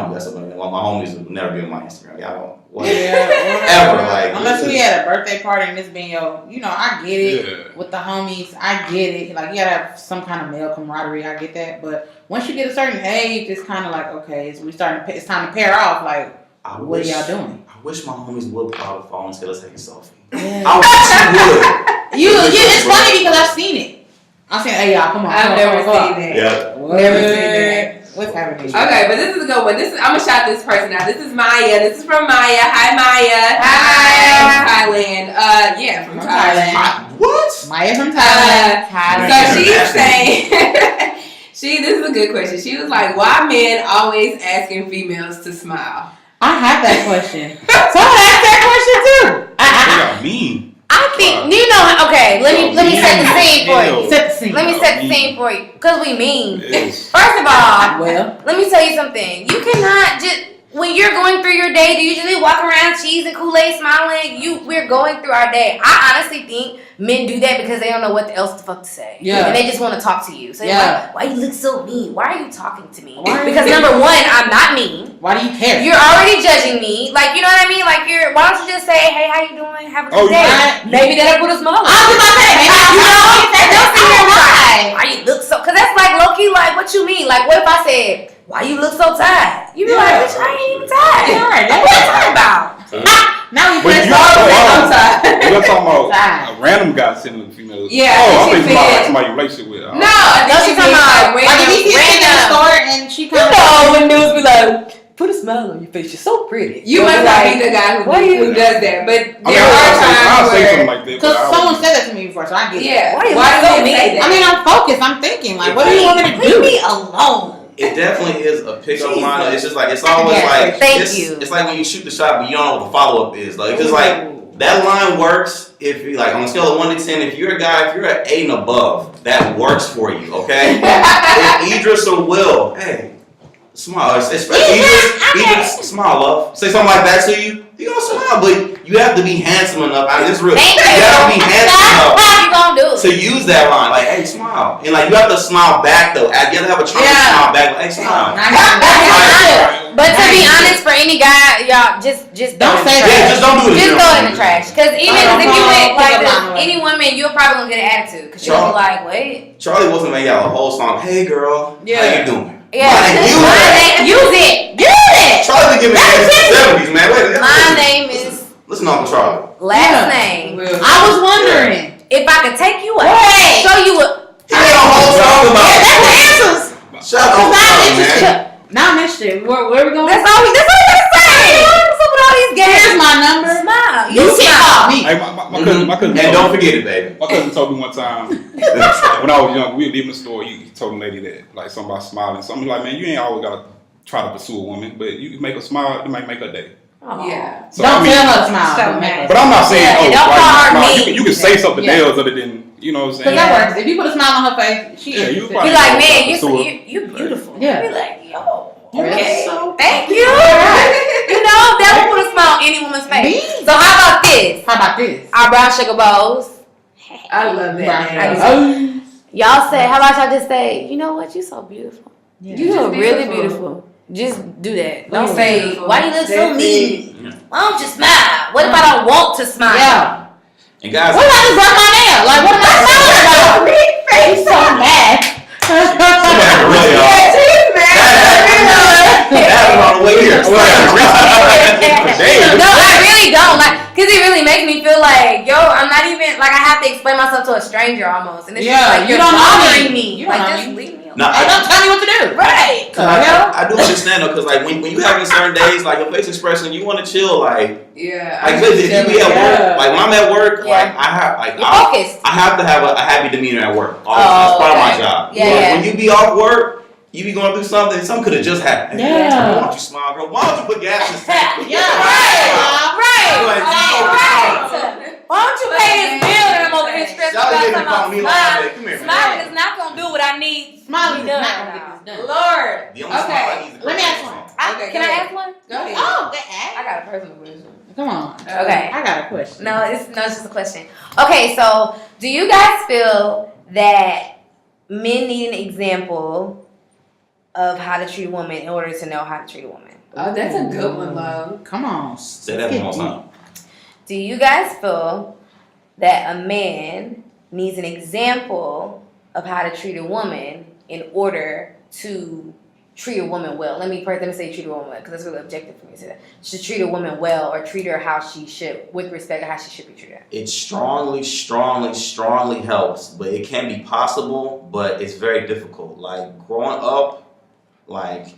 Speaker 4: do that stuff. My homies would never be on my Instagram. I don't. Ever. Like,
Speaker 2: unless we had a birthday party and this being I get it with the homies. I get it. Like, you gotta have some kind of male camaraderie. I get that. But once you get a certain age, it's kind of like, okay, so it's time to pair off. Like, what are y'all doing?
Speaker 4: I wish my homies would pull out the phone and say, let's take a selfie.
Speaker 2: Yeah. I wish you would. It's funny because I've seen it. I'm saying, hey, y'all, come on.
Speaker 3: I've never seen that.
Speaker 4: Yeah.
Speaker 3: Never seen that.
Speaker 2: What's happening?
Speaker 3: Okay, but this is a good one. I'm gonna shout this person out. This is Maya. This is from Maya. Hi, Maya. Hi. Thailand. Yeah, from Thailand.
Speaker 4: What?
Speaker 2: Maya from Thailand.
Speaker 3: So she's saying, this is a good question. She was like, why men always asking females to smile?
Speaker 2: I have that question. Someone asked that question too.
Speaker 5: They got mean.
Speaker 1: I think okay. Let me set the scene for you.
Speaker 2: Set the scene.
Speaker 1: Let me set the scene for you, cause we mean.
Speaker 5: Yes.
Speaker 1: First of all,
Speaker 2: Well,
Speaker 1: let me tell you something. You cannot just when you're going through your day. Do you usually walk around cheese and Kool-Aid smiling? We're going through our day. I honestly think men do that because they don't know what else the fuck to say.
Speaker 2: Yeah.
Speaker 1: And they just want to talk to you. So you're like, why you look so mean? Why are you talking to me?
Speaker 2: Why
Speaker 1: Because number one, I'm not mean.
Speaker 2: why do you care?
Speaker 1: You're already judging me. Like, you know what I mean? Like, why don't you just say, hey, how you doing? Have a good day.
Speaker 2: Right.
Speaker 1: Maybe that'll put a smile on.
Speaker 2: I was about to say, maybe
Speaker 1: You know? Don't sit here and
Speaker 2: why?
Speaker 1: like, why you look so, cause that's like low key, like, what you mean? Like, what if I said, why you look so tired? You be like, bitch, I ain't even tired.
Speaker 2: Right.
Speaker 1: Like, what you talking about?
Speaker 2: Now we
Speaker 5: But
Speaker 2: press
Speaker 5: you
Speaker 3: I'm tired.
Speaker 5: You're talking about a random guy sending the female.
Speaker 3: Yeah,
Speaker 5: Oh,
Speaker 3: she
Speaker 5: I'm thinking about
Speaker 3: said-
Speaker 5: like somebody you relationship with.
Speaker 3: No, I think
Speaker 1: she's talking about
Speaker 2: Like if you see a chick in the store and she
Speaker 1: You
Speaker 2: comes
Speaker 1: know when dudes be like, put a smile on your face, you're so pretty.
Speaker 3: You
Speaker 1: Or
Speaker 3: must
Speaker 1: like,
Speaker 3: not be the guy who does that. But
Speaker 5: I mean,
Speaker 3: there are
Speaker 5: I'll
Speaker 3: times
Speaker 5: say
Speaker 3: where,
Speaker 5: something like that.
Speaker 2: because
Speaker 5: but I
Speaker 2: someone
Speaker 5: would-
Speaker 2: said that to me before, so I get it.
Speaker 3: yeah,
Speaker 1: Why you
Speaker 3: why
Speaker 1: so
Speaker 3: do men say
Speaker 1: mean?
Speaker 3: that?
Speaker 2: I mean, I'm focused. I'm thinking, like, what do you want me to do?
Speaker 1: Leave me alone.
Speaker 4: It definitely is a pickup
Speaker 1: Jesus.
Speaker 4: line. It's just like it's always
Speaker 2: Yeah,
Speaker 4: like
Speaker 1: thank you.
Speaker 4: It's like when you shoot the shot, but you don't know what the follow up is. Like, cause like that line works if you like on a scale of 1 to 10. If you're a guy, if you're at 8 and above, that works for you. Okay. If Idris or Will, hey, smile. It's Idris, smile, love. Say something like that to you. You gonna smile, but you have to be handsome enough. I mean, this real.
Speaker 1: Thank
Speaker 4: You
Speaker 1: you.
Speaker 4: have to be handsome enough
Speaker 1: How you gonna do
Speaker 4: to use that line, like, hey, smile. And like you have to smile back though. You have to have a charming smile back, like, hey, smile.
Speaker 1: But to be honest, for any guy, y'all just
Speaker 2: Don't say that.
Speaker 4: Yeah, just don't do it.
Speaker 1: Just throw it in the trash. Cause even if you went like
Speaker 2: Pick up
Speaker 1: this,
Speaker 2: line.
Speaker 1: any woman, you're probably gonna get an attitude. Cause you'll be like, wait.
Speaker 4: Charlie Wilson made out a whole song. Hey girl, how you doing?
Speaker 1: Yeah,
Speaker 4: Use
Speaker 1: it. Use it.
Speaker 4: Charlie giving me the 70s, man. Wait,
Speaker 1: My name is
Speaker 4: listen, Uncle Charlie.
Speaker 1: last name.
Speaker 2: I was wondering.
Speaker 1: If I could take you out,
Speaker 2: Wait.
Speaker 1: show you what.
Speaker 4: He made a whole song about it.
Speaker 2: That's the answers.
Speaker 4: Shout out to Charlie, man.
Speaker 2: Now I'm interested. Where we going?
Speaker 1: That's all we say. What's up with all these games?
Speaker 2: Here's my number.
Speaker 1: Smile.
Speaker 2: You can call me.
Speaker 5: Hey, my cousin.
Speaker 4: And don't forget it, baby.
Speaker 5: My cousin told me one time when I was young, we were leaving the store. He told a lady that like somebody smiling. Something like, man, you ain't always gotta try to pursue a woman, but you make her smile, it might make her day.
Speaker 3: Yeah.
Speaker 5: So,
Speaker 2: Don't
Speaker 5: I mean,
Speaker 2: tell her to smile.
Speaker 1: So
Speaker 2: Don't make her.
Speaker 5: But I'm not saying,
Speaker 1: Yeah,
Speaker 5: oh,
Speaker 1: and don't
Speaker 5: why
Speaker 1: call her
Speaker 5: you smile.
Speaker 1: mean.
Speaker 5: You can say something
Speaker 2: Yeah.
Speaker 5: else other than, you know what I'm
Speaker 2: Because
Speaker 5: saying?
Speaker 2: that works. If you put a smile on her face, she
Speaker 5: Yeah, you
Speaker 2: interested.
Speaker 5: probably-
Speaker 1: Be like, man,
Speaker 5: So-
Speaker 1: you beautiful.
Speaker 2: Yeah.
Speaker 1: Be like, yo.
Speaker 2: You're
Speaker 1: Okay.
Speaker 2: so
Speaker 1: Thank you. You know, that will put a smile on any woman's face.
Speaker 2: Me?
Speaker 1: So how about this?
Speaker 2: How about this?
Speaker 1: Our Brown Sugar Boes.
Speaker 3: I love that.
Speaker 2: Right.
Speaker 3: name.
Speaker 1: Y'all say, how about y'all just say, you know what, you so beautiful.
Speaker 2: Yeah.
Speaker 1: You look
Speaker 3: just
Speaker 1: really
Speaker 3: beautiful.
Speaker 1: beautiful. Just do that.
Speaker 3: Don't
Speaker 1: Don't
Speaker 3: say
Speaker 1: say,
Speaker 3: beautiful.
Speaker 1: why you look so
Speaker 3: That's
Speaker 1: mean? Why don't you smile? What if I don't want to smile?
Speaker 2: Yeah.
Speaker 4: And guys,
Speaker 2: What if I just broke my nail? Like, what am I smiling about? He's so mad.
Speaker 4: really, that was on the way here.
Speaker 1: No, I really don't. Like, cause it really makes me feel like, yo, I'm not even like I have to explain myself to a stranger almost, and it's just like
Speaker 2: you
Speaker 1: you're
Speaker 2: don't know
Speaker 1: bothering
Speaker 2: me.
Speaker 1: me.
Speaker 2: You don't
Speaker 1: Like,
Speaker 2: know
Speaker 1: just
Speaker 2: me.
Speaker 1: leave me alone.
Speaker 4: No,
Speaker 2: Hey, don't tell me what to do.
Speaker 1: Right.
Speaker 4: I do understand though, because like when you having certain days, like your face expression, you want to chill, like
Speaker 3: Yeah.
Speaker 4: if you be at work, like when I'm at work,
Speaker 1: Yeah.
Speaker 4: like I have like
Speaker 1: You're focused.
Speaker 4: I have to have a happy demeanor at work. Always. That's part of my job.
Speaker 1: Yeah,
Speaker 4: Because
Speaker 1: yeah.
Speaker 4: when you be off work, you be going through something could have just happened.
Speaker 2: Yeah.
Speaker 4: Why don't you smile, girl? Why don't you put gas in this tank?
Speaker 2: Yeah, right.
Speaker 4: Like, you focus on-
Speaker 1: Why don't you pay this bill and I'm over here stressed
Speaker 4: Sally
Speaker 1: about
Speaker 4: made me
Speaker 1: something
Speaker 4: call
Speaker 1: about
Speaker 4: me like,
Speaker 1: smile.
Speaker 4: hey, come here, man.
Speaker 1: Smiling is not gonna do what I need.
Speaker 2: Smiling
Speaker 1: to
Speaker 2: is
Speaker 1: be
Speaker 2: not
Speaker 1: done.
Speaker 2: gonna get this done.
Speaker 1: Lord.
Speaker 4: The only smile I need is
Speaker 2: Let me ask one.
Speaker 3: Okay,
Speaker 1: Can
Speaker 3: go
Speaker 1: I
Speaker 3: ahead.
Speaker 1: ask one?
Speaker 3: Go ahead.
Speaker 2: Oh, good
Speaker 1: I
Speaker 2: ass.
Speaker 1: got a personal question.
Speaker 2: Come on.
Speaker 1: Okay.
Speaker 2: I got a question.
Speaker 1: No, it's just a question. Okay, so do you guys feel that men need an example of how to treat a woman in order to know how to treat a woman?
Speaker 3: Oh, that's a good one, love.
Speaker 2: Come on.
Speaker 4: Say that one more time.
Speaker 1: Do you guys feel that a man needs an example of how to treat a woman in order to treat a woman well. Let me say treat a woman well, because that's really objective for me to say that. Should treat a woman well, or treat her how she should, with respect to how she should be treated.
Speaker 4: It strongly helps, but it can be possible, but it's very difficult. Like growing up, like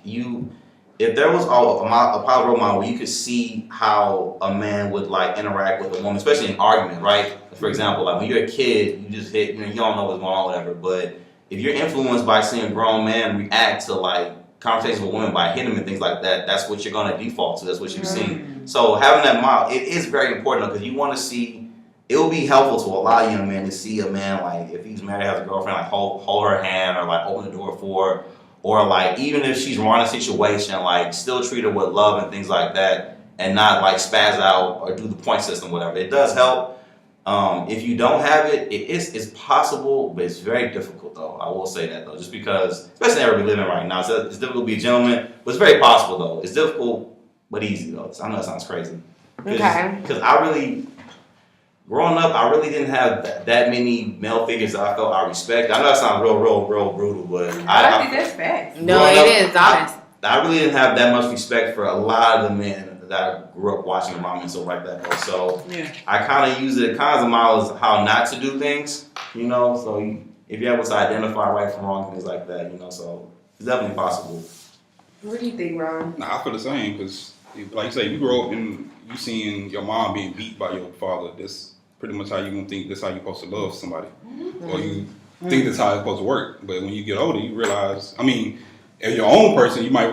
Speaker 4: if there was a positive role model where you could see how a man would like interact with a woman, especially in argument, right? For example, like when you're a kid, you just hit, you don't know what's going on, whatever. But if you're influenced by seeing a grown man react to like conversations with women by hitting them and things like that, that's what you're gonna default to. That's what you've seen. So having that model, it is very important because you want to see. It will be helpful to a lot of young men to see a man like if he's married, has a girlfriend, like hold her hand or like open the door for her. Or like even if she's wrong in a situation, like still treat her with love and things like that, and not like spaz out or do the point system, whatever. It does help. If you don't have it, it's possible, but it's very difficult though. I will say that though, just because, especially in everybody living right now, it's difficult to be a gentleman, but it's very possible though. It's difficult, but easy though. I know it sounds crazy. Because growing up, I really didn't have that many male figures that I felt I respect. I know that sounds real brutal, but
Speaker 3: I think that's facts.
Speaker 1: No, it is honest.
Speaker 4: I really didn't have that much respect for a lot of the men that I grew up watching around me and stuff like that. So I kind of use it kind of as a model as how not to do things, you know. So if you're able to identify right from wrong, things like that, you know. So it's definitely possible.
Speaker 3: What do you think, Ron?
Speaker 5: Nah, I feel the same because, like you say, you grow up and you seeing your mom being beat by your father. That's pretty much how you gonna think. That's how you're supposed to love somebody, or you think that's how it's supposed to work. But when you get older, you realize. I mean, as your own person, you might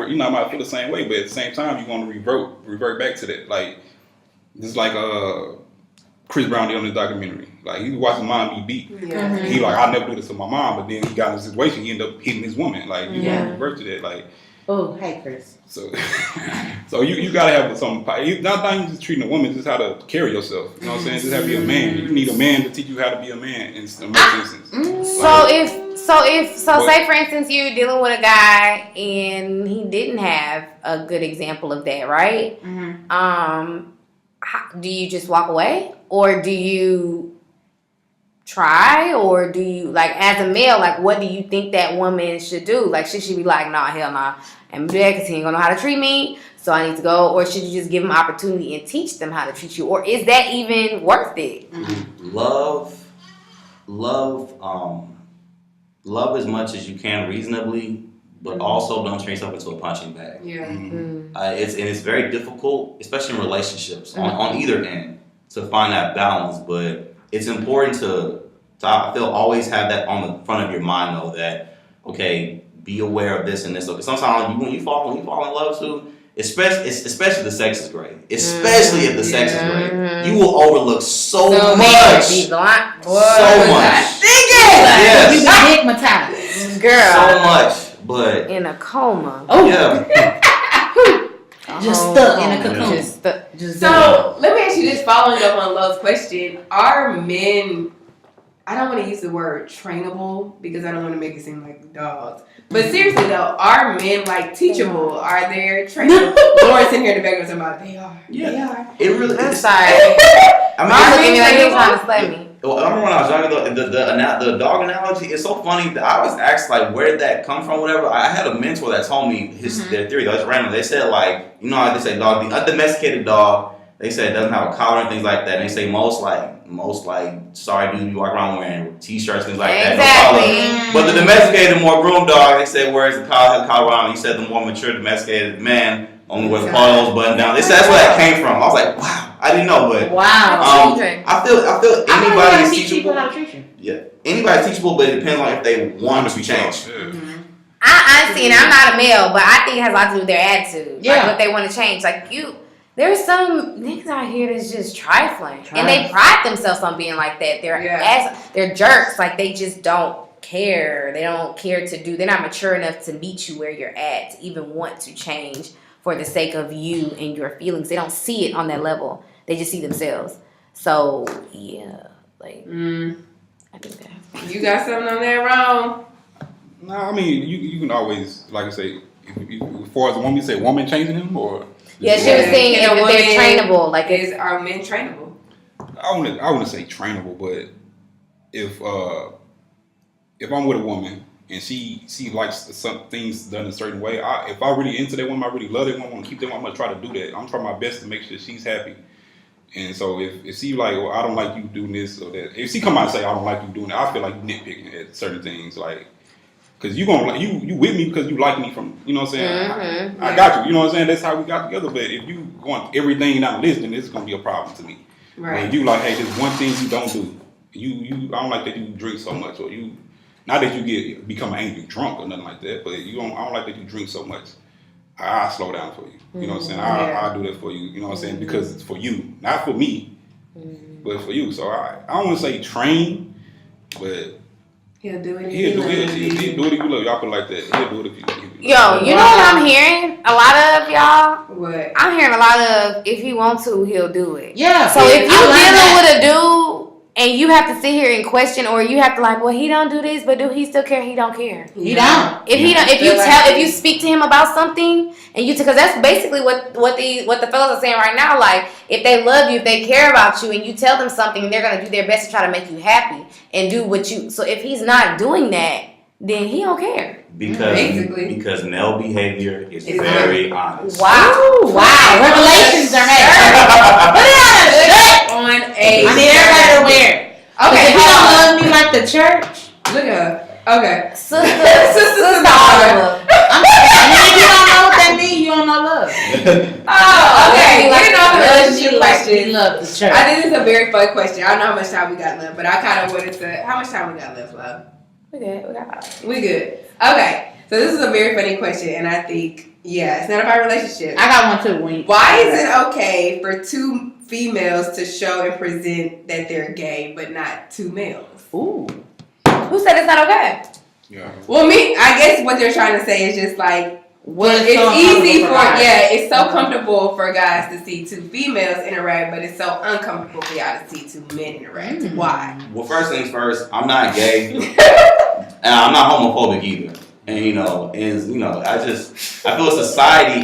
Speaker 5: feel the same way, but at the same time, you want to revert back to that. Like this is like Chris Brown did on the documentary. Like he was watching mom be beat. Yeah. He like, I never do this to my mom, but then he got in a situation, he ended up hitting his woman. Like you want to revert to that. Like,
Speaker 2: oh, hey Chris.
Speaker 5: So you gotta have some. Not you just treating a woman, just how to carry yourself. You know what I'm saying? Just have to be a man. You need a man to teach you how to be a man in most instances.
Speaker 1: So say for instance you're dealing with a guy and he didn't have a good example of that, right? Do you just walk away, or do you try, or do you like as a male, like what do you think that woman should do? Like should she be like, nah, hell nah, and do that because he ain't gonna know how to treat me, so I need to go? Or should you just give them opportunity and teach them how to treat you? Or is that even worth it?
Speaker 4: Love as much as you can reasonably, but also don't turn yourself into a punching bag. It's very difficult, especially in relationships on either end, to find that balance. But it's important to I feel always have that on the front of your mind though, that okay, be aware of this and this. Because sometimes when you fall in love too, especially the sex is great. Especially if the sex is great, you will overlook so much. So much.
Speaker 2: Yes. You get
Speaker 1: girl.
Speaker 4: So much, but
Speaker 1: in a coma.
Speaker 2: Oh
Speaker 4: yeah.
Speaker 2: Just stuck in a cocoon.
Speaker 3: So let me ask you this, following up on Love's question: are men? I don't want to use the word trainable because I don't want to make it seem like dogs. But seriously though, are men like teachable? Are they trainable? Lauren's in here in the background talking about they are.
Speaker 4: Yeah.
Speaker 3: They are.
Speaker 4: It really
Speaker 1: I'm
Speaker 4: is.
Speaker 1: sorry.
Speaker 4: I
Speaker 1: mean, like you're trying to slay me.
Speaker 4: Well, I remember when I was younger, the dog analogy is so funny that I always asked like where did that come from, whatever. I had a mentor that told me their theory. That was random. They said like, you know how they say dog, the undomesticated dog, they said it doesn't have a collar and things like that. And they say most sorry dude, you walk around wearing t-shirts, things like that. No collar. But the domesticated, more groomed dog, they said wears the collar, has a collar around. He said the more mature domesticated man only wears the collar button down. They said that's where that came from. I was like, wow, I didn't know, but I feel anybody is teachable. Yeah, anybody's teachable, but it depends on if they want to be changed.
Speaker 1: I honestly, and I'm not a male, but I think it has a lot to do with their attitude. Like what they want to change. Like there's some niggas out here that's just trifling. And they pride themselves on being like that. They're jerks. Like they just don't care. They don't care they're not mature enough to meet you where you're at, to even want to change for the sake of you and your feelings. They don't see it on that level. They just see themselves. So yeah, like I think that.
Speaker 3: You got something on that, Ron?
Speaker 5: No, I mean you can always, like I say, as far as the woman, you say woman changing him, or
Speaker 1: she was saying if they're trainable. Like
Speaker 3: are men trainable?
Speaker 5: I wouldn't say trainable, but if I'm with a woman and she likes some things done a certain way, if I really into that woman, I really love that woman, I want to keep that woman, I'm gonna try to do that. I'm trying my best to make sure she's happy. And so if she like, well, I don't like you doing this or that, if she come out and say I don't like you doing that, I feel like you nitpicking at certain things, like, cause you with me because you like me from, you know what I'm saying? I got you, you know what I'm saying? That's how we got together. But if you going everything down the list, then it's gonna be a problem to me.
Speaker 3: Right.
Speaker 5: When you like, hey, there's one thing you don't do. I don't like that you drink so much, or you, not that you become an angry drunk or nothing like that, but I don't like that you drink so much. I'll slow down for you. You know what I'm saying? I'll do that for you. You know what I'm saying? Because it's for you, not for me, but for you. So I don't want to say train, but
Speaker 3: he'll do it.
Speaker 5: He'll do it if you love. Y'all put it like that. He'll do it if you love.
Speaker 1: Yo, you know what I'm hearing? A lot of y'all.
Speaker 3: What?
Speaker 1: I'm hearing a lot of if he wants to, he'll do it.
Speaker 2: Yeah.
Speaker 1: So if you dealing with a dude and you have to sit here and question, or you have to like, well, he don't do this, but do he still care? He don't care.
Speaker 2: He don't.
Speaker 1: If you speak to him about something, and because that's basically what the fellas are saying right now. Like, if they love you, if they care about you, and you tell them something, and they're gonna do their best to try to make you happy and do what you. So if he's not doing that, then he don't care.
Speaker 4: Because male behavior is very honest.
Speaker 1: Wow.
Speaker 2: Revelations are made. Put it on a shirt. I need everybody to wear it.
Speaker 3: Okay,
Speaker 2: if you don't love me like the church,
Speaker 3: look at her. Okay.
Speaker 1: Sister
Speaker 2: Oliver. If you don't know what that means, you don't know love.
Speaker 3: Oh, okay. Getting off the relationship question.
Speaker 2: Love the church.
Speaker 3: I think this is a very fun question. I don't know how much time we got left, but I kind of wanted to. How much time we got left, love?
Speaker 1: We good. We got.
Speaker 3: We good. Okay. So this is a very funny question, and I think, it's not about relationships.
Speaker 2: I got one too.
Speaker 3: Why is it okay for two females to show and present that they're gay, but not two males?
Speaker 2: Ooh.
Speaker 1: Who said it's not okay?
Speaker 5: Yeah.
Speaker 3: Well, I guess what they're trying to say is just like, it's so comfortable for guys to see two females interact, but it's so uncomfortable for y'all to see two men interact. Why?
Speaker 4: Well, first things first, I'm not gay, and I'm not homophobic either. And I feel society.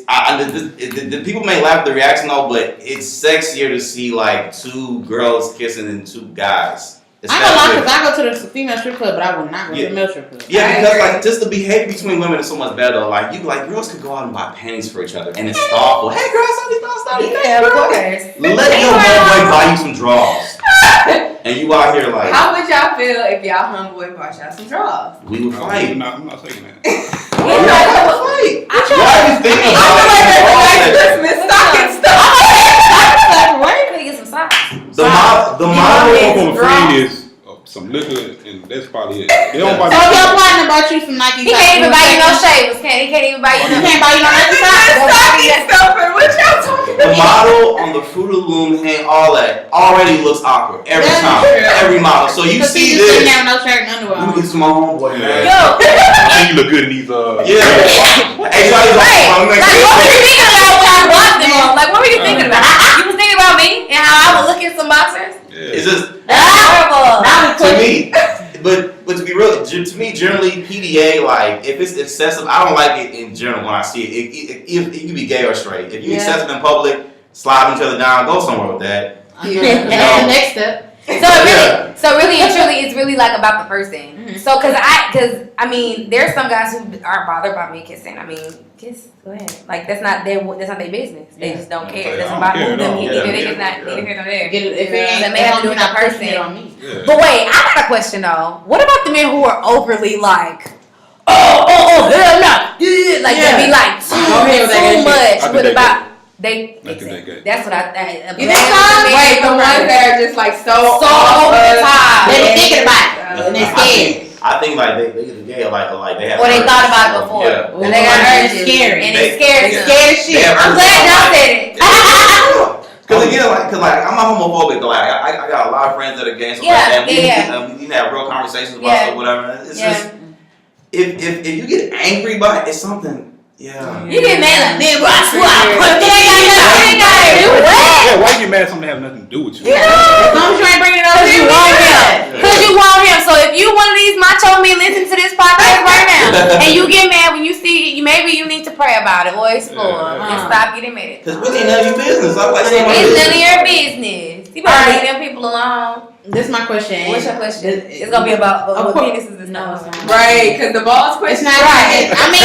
Speaker 4: The people may laugh at the reaction though, but it's sexier to see like two girls kissing than two guys.
Speaker 2: I don't lie, because I go to the female strip club, but I will not go to the male strip club.
Speaker 4: Yeah, because like just the behavior between women is so much better. Like girls could go out and buy panties for each other, and it's thoughtful. Hey, girls,
Speaker 3: yeah, of course.
Speaker 4: Let your homeboy buy you some drawers, and you out here like.
Speaker 3: How would y'all feel if y'all homeboy bought y'all some drawers?
Speaker 4: We would fight.
Speaker 5: I'm not saying that.
Speaker 4: Why are you thinking about
Speaker 3: Christmas stocking stuff?
Speaker 1: Where could you get some socks?
Speaker 4: The model
Speaker 5: on the friend is some liquor, and that's probably it. They don't buy.
Speaker 2: So if your partner bought you some Nike,
Speaker 1: he can't even buy you no shavers. He can't even buy you no.
Speaker 2: He can't buy you no Nike socks.
Speaker 3: What y'all talking
Speaker 4: the model on the Fruit of the Loom hand, all that already looks awkward every time. Every model. So you see this.
Speaker 2: You have no shirt and underwear.
Speaker 4: You get some homeboy, man.
Speaker 1: Yo,
Speaker 5: you look good in these.
Speaker 4: Yeah. Hey,
Speaker 1: like, what were you thinking about when I watched them on? Like, what were you thinking about? You was thinking about me and how I would look at some boxers?
Speaker 4: It's just
Speaker 1: horrible.
Speaker 4: to me. But to be real, to me, generally, PDA, like, if it's excessive, I don't like it in general when I see it. It can be gay or straight. If you excessive in public, slide each other down, go somewhere with that.
Speaker 2: Next step.
Speaker 1: So really and truly, it's really like about the person. Mm-hmm. So, cause I mean, there's some guys who aren't bothered by me kissing. I mean, kiss, go ahead. Like that's not their business. They just don't care. It doesn't bother them. It's not neither here nor there.
Speaker 2: If it ain't,
Speaker 1: that may have to do with the person.
Speaker 2: On me.
Speaker 5: Yeah.
Speaker 1: But wait, I got a question though. What about the men who are overly like, oh hell no, like they be like too much? What about? That's what I think.
Speaker 3: Wait, the ones that are just like so over the top.
Speaker 2: They be thinking about it and they scared.
Speaker 4: I think like they gay like they have.
Speaker 1: Or they thought about it before.
Speaker 4: Yeah.
Speaker 1: And they got urges. And it scared them.
Speaker 2: Scared as shit.
Speaker 1: I'm glad y'all said it.
Speaker 4: Because again, like I'm not homophobic. Like I got a lot of friends that are gay. So we have real conversations about it, whatever. It's just if you get angry by it, it's something. Yeah.
Speaker 1: You get mad like, man, bro, I swear
Speaker 5: why you get mad at something that has nothing to do with you?
Speaker 2: As long as you ain't bringing it up,
Speaker 1: you want him. Because you want him. So if you one of these macho men listen to this podcast right now, and you get mad when you see, maybe you need to pray about it or explore and stop getting mad.
Speaker 4: Because really none of your business.
Speaker 1: It's none of your business. You better leave them people alone.
Speaker 2: This is my question.
Speaker 1: What's your question? It's gonna be about what penises is
Speaker 2: no,
Speaker 3: right? Because the balls question.
Speaker 2: It's not right. I mean,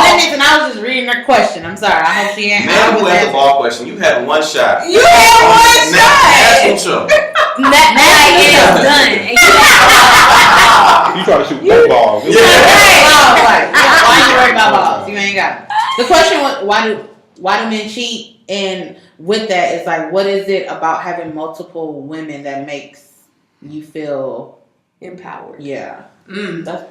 Speaker 2: limits, and I was just reading her question. I'm sorry. I hope she ain't.
Speaker 4: Man, who had the ball question? You had one shot.
Speaker 3: You had one
Speaker 4: shot.
Speaker 1: That is done.
Speaker 5: You try to shoot both balls.
Speaker 2: Why you worried about balls? You ain't got it. The question was, why do men cheat? And with that, it's like, what is it about having multiple women that makes you feel
Speaker 3: empowered?
Speaker 2: Yeah.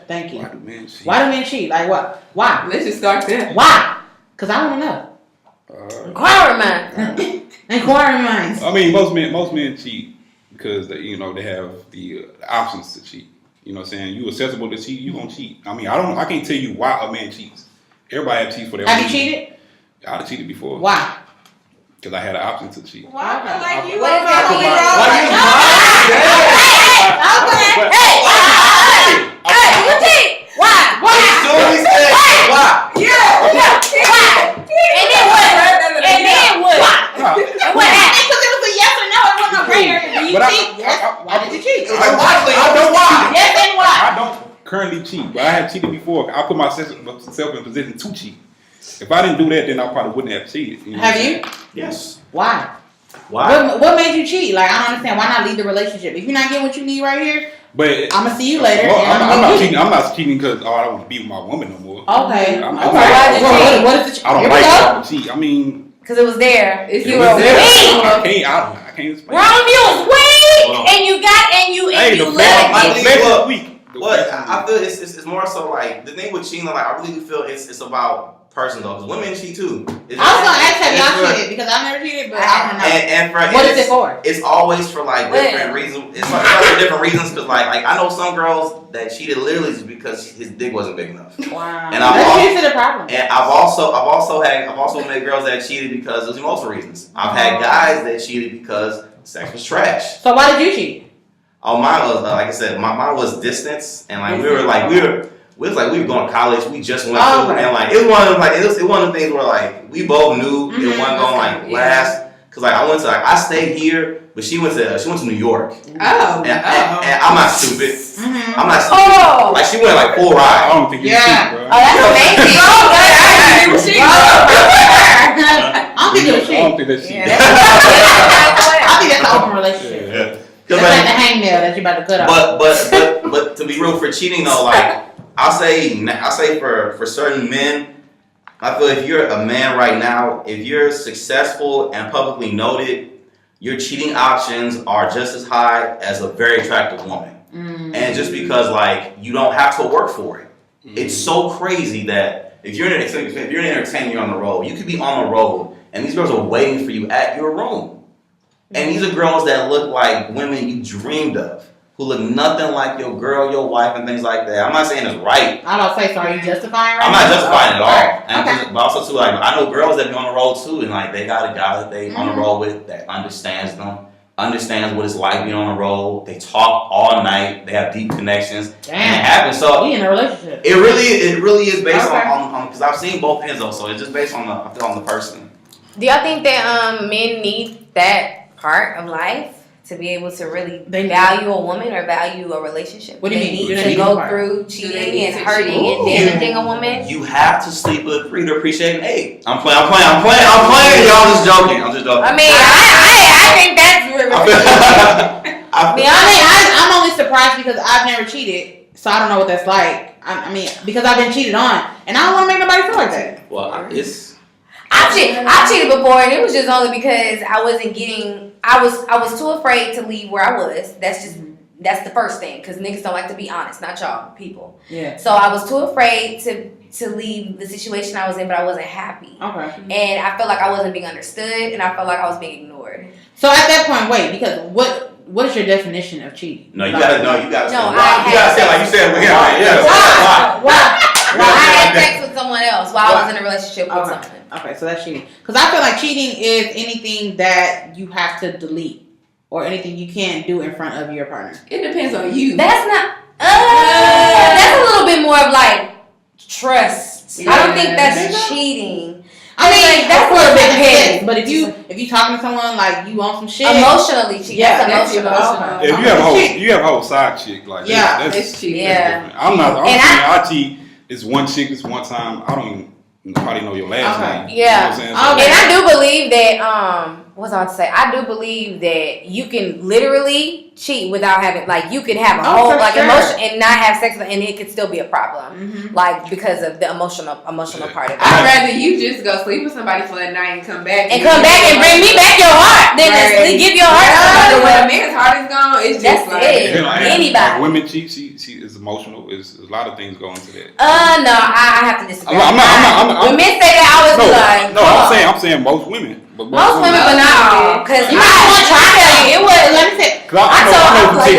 Speaker 2: Thank you.
Speaker 5: Why do men cheat?
Speaker 2: Why do men cheat? Like what? Why?
Speaker 3: Let's just start there.
Speaker 2: Why? Because I want to know.
Speaker 1: Inquiring minds.
Speaker 2: Inquiring minds.
Speaker 5: I mean, most men cheat because they have the options to cheat. You know what I'm saying? You accessible to cheat, you gonna cheat. I mean, I can't tell you why a man cheats. Everybody have cheats for their
Speaker 2: Have
Speaker 5: reason.
Speaker 2: you cheated?
Speaker 5: I've cheated before.
Speaker 2: Why?
Speaker 5: Because I had an option to cheat.
Speaker 3: Why? Like you
Speaker 1: What is that? You cheat. Why?
Speaker 4: Why?
Speaker 1: And then what? And what happened?
Speaker 2: Because it was a yes or no. It wasn't a gray area. Did you cheat? Yes. Why did you cheat?
Speaker 4: I know why.
Speaker 2: Yes and why?
Speaker 5: I don't currently cheat, but I have cheated before. I put myself in position to cheat. If I didn't do that, then I probably wouldn't have cheated.
Speaker 2: Have you?
Speaker 4: Yes.
Speaker 2: Why?
Speaker 4: Why?
Speaker 2: What made you cheat? Like, I don't understand. Why not leave the relationship? If you're not getting what you need right here,
Speaker 5: but
Speaker 2: I'm gonna see you later.
Speaker 5: I'm not cheating. I'm not cheating because I don't want to be with my woman no more.
Speaker 2: Okay.
Speaker 5: What
Speaker 2: is the
Speaker 5: I don't like to cheat. I mean,
Speaker 1: because it was there.
Speaker 5: You were
Speaker 1: weak.
Speaker 5: I can't explain.
Speaker 1: Rome, you was weak, and you let
Speaker 5: it weak.
Speaker 4: What I feel it's more so like the thing with cheating. Like I really do feel it's about person though, because women cheat too.
Speaker 2: I was gonna ask have y'all cheated because I've never cheated, but I don't know.
Speaker 4: And
Speaker 2: what is it for?
Speaker 4: It's always for like different reasons. It's like for different reasons because like I know some girls that cheated literally just because his dick wasn't big enough.
Speaker 2: Wow.
Speaker 4: And
Speaker 2: that's usually the problem.
Speaker 4: And I've also met girls that cheated because of emotional reasons. I've had guys that cheated because sex was trash.
Speaker 2: So why did you cheat?
Speaker 4: Oh, mine was like I said, mine was distance, and like we were going to college. We just went through, and like it was one of the things where like we both knew it wasn't going like last. Cause like I stayed here, but she went to New York. And I'm not stupid. I'm not stupid. Like she went like 4 rides.
Speaker 5: I don't think you cheat, bro.
Speaker 1: Oh, that's amazing.
Speaker 2: I don't think it was cheat.
Speaker 5: I don't think that's cheat.
Speaker 2: I think that's an open relationship.
Speaker 5: Yeah.
Speaker 2: That's like the hangnail that you about to cut off.
Speaker 4: But to be real, for cheating though, like I'll say for certain men, I feel if you're a man right now, if you're successful and publicly noted, your cheating options are just as high as a very attractive woman. And just because like you don't have to work for it, it's so crazy that if you're an entertainer, you're on the road. You could be on the road, and these girls are waiting for you at your room. And these are girls that look like women you dreamed of, who look nothing like your girl, your wife, and things like that. I'm not saying it's right.
Speaker 2: I don't say so. Are you justifying right
Speaker 4: I'm not justifying it at all.
Speaker 2: Right.
Speaker 4: And but also too, like I know girls that be on the road too, and like they got a guy that they on the road with that understands them, understands what it's like being on the road. They talk all night. They have deep connections.
Speaker 2: Damn.
Speaker 4: And it happens. So
Speaker 2: we in a relationship.
Speaker 4: It really is based on because I've seen both ends though. So it's just based on the person.
Speaker 1: Do y'all think that men need that part of life to be able to really value a woman or value a relationship?
Speaker 2: What do you mean?
Speaker 1: To go through cheating and hurting and damaging a woman?
Speaker 4: You have to sleep with free to appreciate. Hey, I'm playing. Y'all just joking. I'm just joking.
Speaker 1: I mean, I think that's really.
Speaker 2: I'm only surprised because I've never cheated, so I don't know what that's like. I mean, because I've been cheated on, and I don't want to make nobody feel like that.
Speaker 4: Well,
Speaker 1: I cheated before, and it was just only because I wasn't getting. I was too afraid to leave where I was. That's the first thing, because niggas don't like to be honest, not y'all people.
Speaker 2: Yeah.
Speaker 1: So I was too afraid to leave the situation I was in, but I wasn't happy.
Speaker 2: Okay.
Speaker 1: And I felt like I wasn't being understood, and I felt like I was being ignored.
Speaker 2: So at that point, wait, because what is your definition of cheating?
Speaker 4: No, you gotta say like you said.
Speaker 2: Why?
Speaker 1: I had sex with someone else while I was in a relationship with someone.
Speaker 2: Okay, so that's cheating. Because I feel like cheating is anything that you have to delete or anything you can't do in front of your partner.
Speaker 3: It depends on you.
Speaker 1: That's not. That's a little bit more of like trust. I don't think that's cheating.
Speaker 2: I mean,
Speaker 1: that's
Speaker 2: a little bit
Speaker 1: petty.
Speaker 2: petty. But if you talking to someone like you want some shit,
Speaker 1: emotionally cheating.
Speaker 2: Yeah,
Speaker 1: that's emotional.
Speaker 2: Okay.
Speaker 5: If you have a whole side chick, like that's
Speaker 3: cheating.
Speaker 5: Yeah, I'm saying I cheat. It's one chick. It's one time. I don't even probably know your last name.
Speaker 1: Yeah,
Speaker 5: you know what I'm saying?
Speaker 1: And I do believe that. What's I to say? I do believe that you can literally cheat without having, like, you could have a whole emotion and not have sex, and it could still be a problem, like because of the emotional part of it.
Speaker 3: I'd rather you just go sleep with somebody for a night and come back
Speaker 1: and bring me back your heart than to give your heart to somebody.
Speaker 3: When a man's heart is gone, it's just
Speaker 1: anybody.
Speaker 5: Like women cheat. She is emotional. There's a lot of things go into that.
Speaker 1: No, I have to disagree.
Speaker 5: I'm not.
Speaker 1: When men say that, I always be like,
Speaker 5: no. I'm saying most women.
Speaker 1: Most women, but not all. Because I was trying to tell you, it was. Let me say. I told her,